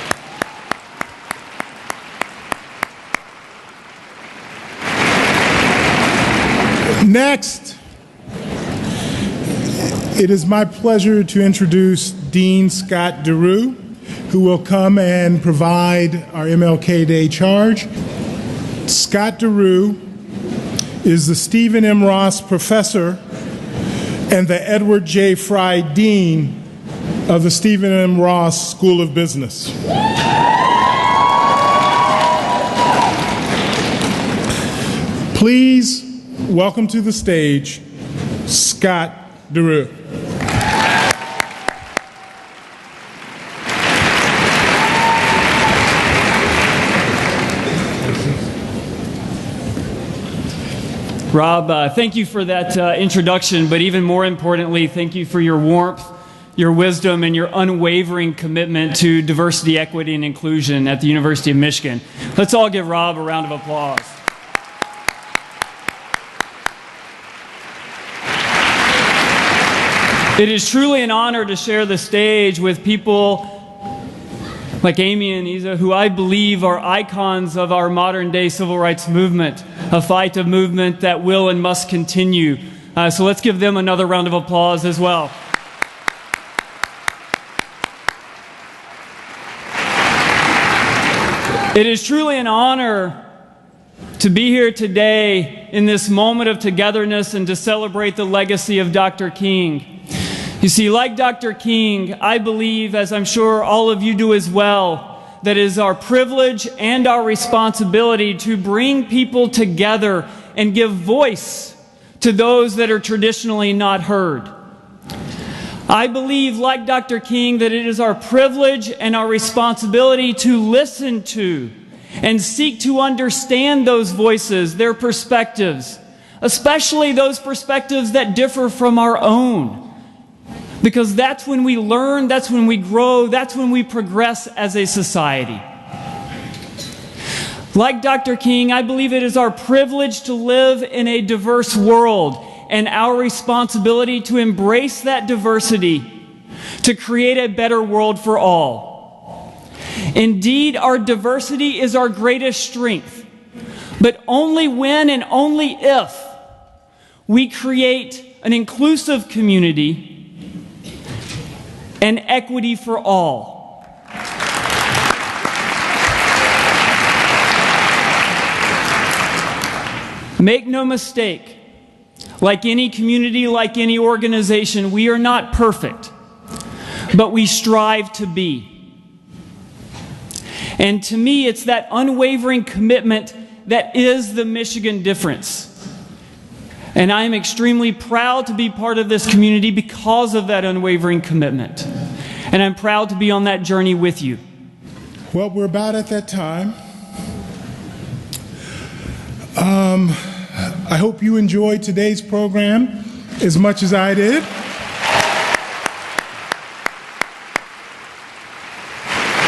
Next, it is my pleasure to introduce Dean Scott DeRue, who will come and provide our MLK Day charge. Scott DeRue is the Stephen M. Ross Professor and the Edward J. Fry Dean of the Stephen M. Ross School of Business. Please welcome to the stage Scott DeRue. Rob, thank you for that introduction, but even more importantly, thank you for your warmth, your wisdom, and your unwavering commitment to diversity, equity, and inclusion at the University of Michigan. Let's all give Rob a round of applause. It is truly an honor to share the stage with people like Amy and Issa, who I believe are icons of our modern-day civil rights movement, a fight, a movement that will and must continue. So let's give them another round of applause as well. It is truly an honor to be here today in this moment of togetherness and to celebrate the legacy of Dr. King. You see, like Dr. King, I believe, as I'm sure all of you do as well, that it is our privilege and our responsibility to bring people together and give voice to those that are traditionally not heard. I believe, like Dr. King, that it is our privilege and our responsibility to listen to and seek to understand those voices, their perspectives, especially those perspectives that differ from our own. Because that's when we learn, that's when we grow, that's when we progress as a society. Like Dr. King, I believe it is our privilege to live in a diverse world and our responsibility to embrace that diversity to create a better world for all. Indeed, our diversity is our greatest strength, but only when and only if we create an inclusive community and equity for all. Make no mistake, like any community, like any organization, we are not perfect, but we strive to be. And to me, it's that unwavering commitment that is the Michigan difference. And I am extremely proud to be part of this community because of that unwavering commitment. And I'm proud to be on that journey with you. Well, we're about at that time. I hope you enjoyed today's program as much as I did.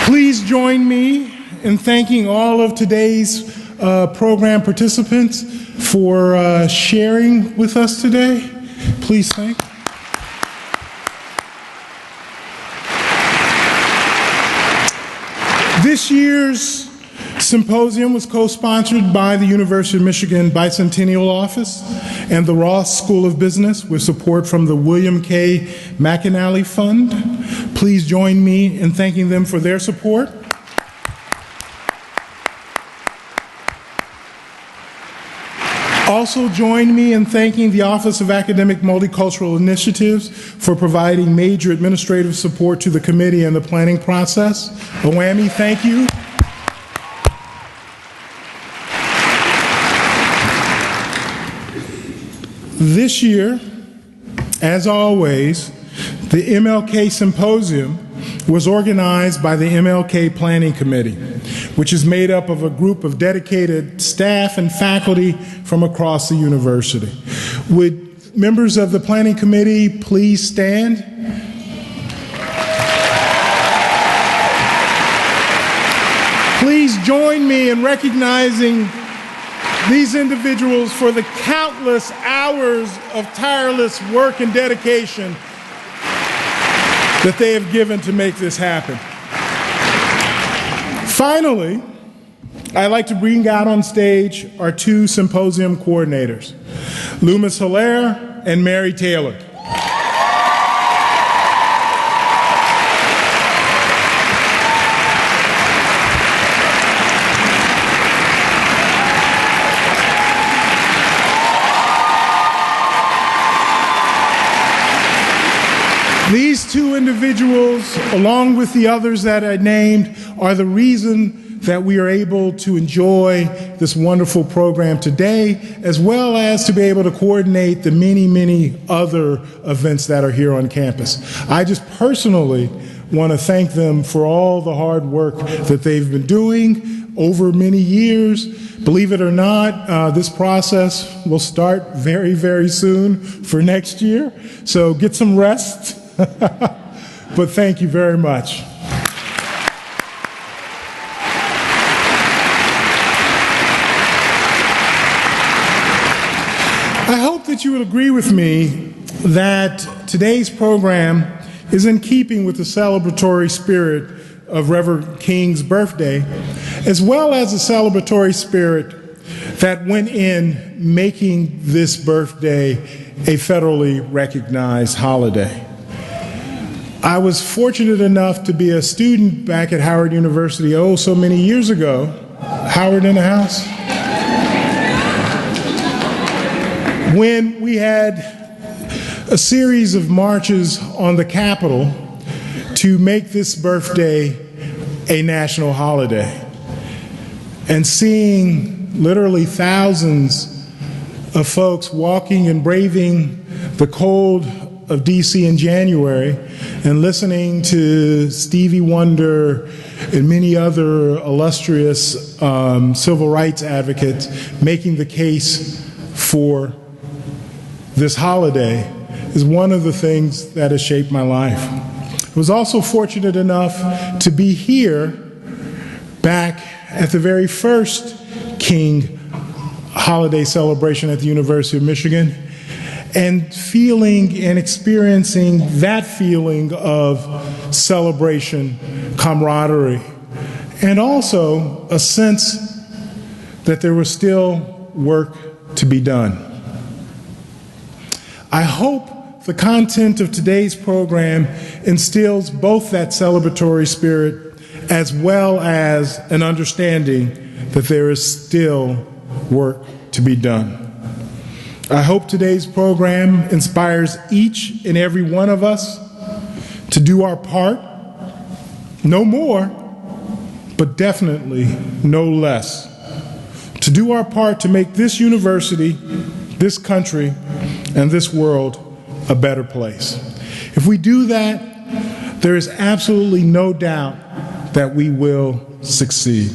Please join me in thanking all of today's program participants for sharing with us today. Please thank. This year's symposium was co-sponsored by the University of Michigan Bicentennial Office and the Ross School of Business with support from the William K. McAnally Fund. Please join me in thanking them for their support. Also join me in thanking the Office of Academic Multicultural Initiatives for providing major administrative support to the committee and the planning process. OAMI, thank you. This year, as always, the MLK Symposium was organized by the MLK Planning Committee, which is made up of a group of dedicated staff and faculty from across the university. Would members of the Planning Committee please stand? Please join me in recognizing these individuals for the countless hours of tireless work and dedication that they have given to make this happen. Finally, I'd like to bring out on stage our two symposium coordinators, Loomis Hilaire and Mary Taylor. These two individuals, along with the others that I named, are the reason that we are able to enjoy this wonderful program today, as well as to be able to coordinate the many, many other events that are here on campus. I just personally want to thank them for all the hard work that they've been doing over many years. Believe it or not, this process will start very, very soon for next year, so get some rest. But thank you very much. I hope that you would agree with me that today's program is in keeping with the celebratory spirit of Reverend King's birthday, as well as the celebratory spirit that went in making this birthday a federally recognized holiday. I was fortunate enough to be a student back at Howard University so many years ago. Howard in the house? When we had a series of marches on the Capitol to make this birthday a national holiday. And seeing literally thousands of folks walking and braving the cold of DC in January and listening to Stevie Wonder and many other illustrious civil rights advocates making the case for this holiday is one of the things that has shaped my life. I was also fortunate enough to be here back at the very first King holiday celebration at the University of Michigan, and feeling and experiencing that feeling of celebration, camaraderie, and also a sense that there was still work to be done. I hope the content of today's program instills both that celebratory spirit as well as an understanding that there is still work to be done. I hope today's program inspires each and every one of us to do our part, no more, but definitely no less, to do our part to make this university, this country, and this world a better place. If we do that, there is absolutely no doubt that we will succeed.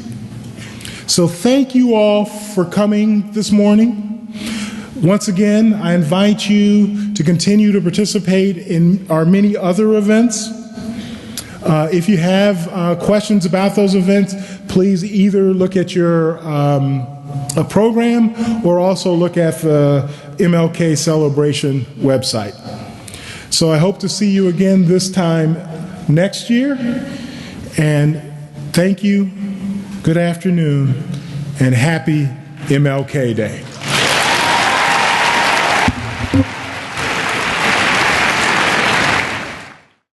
So thank you all for coming this morning. Once again, I invite you to continue to participate in our many other events. If you have questions about those events, please either look at your program or also look at the MLK Celebration website. So I hope to see you again this time next year. And thank you, good afternoon, and happy MLK Day.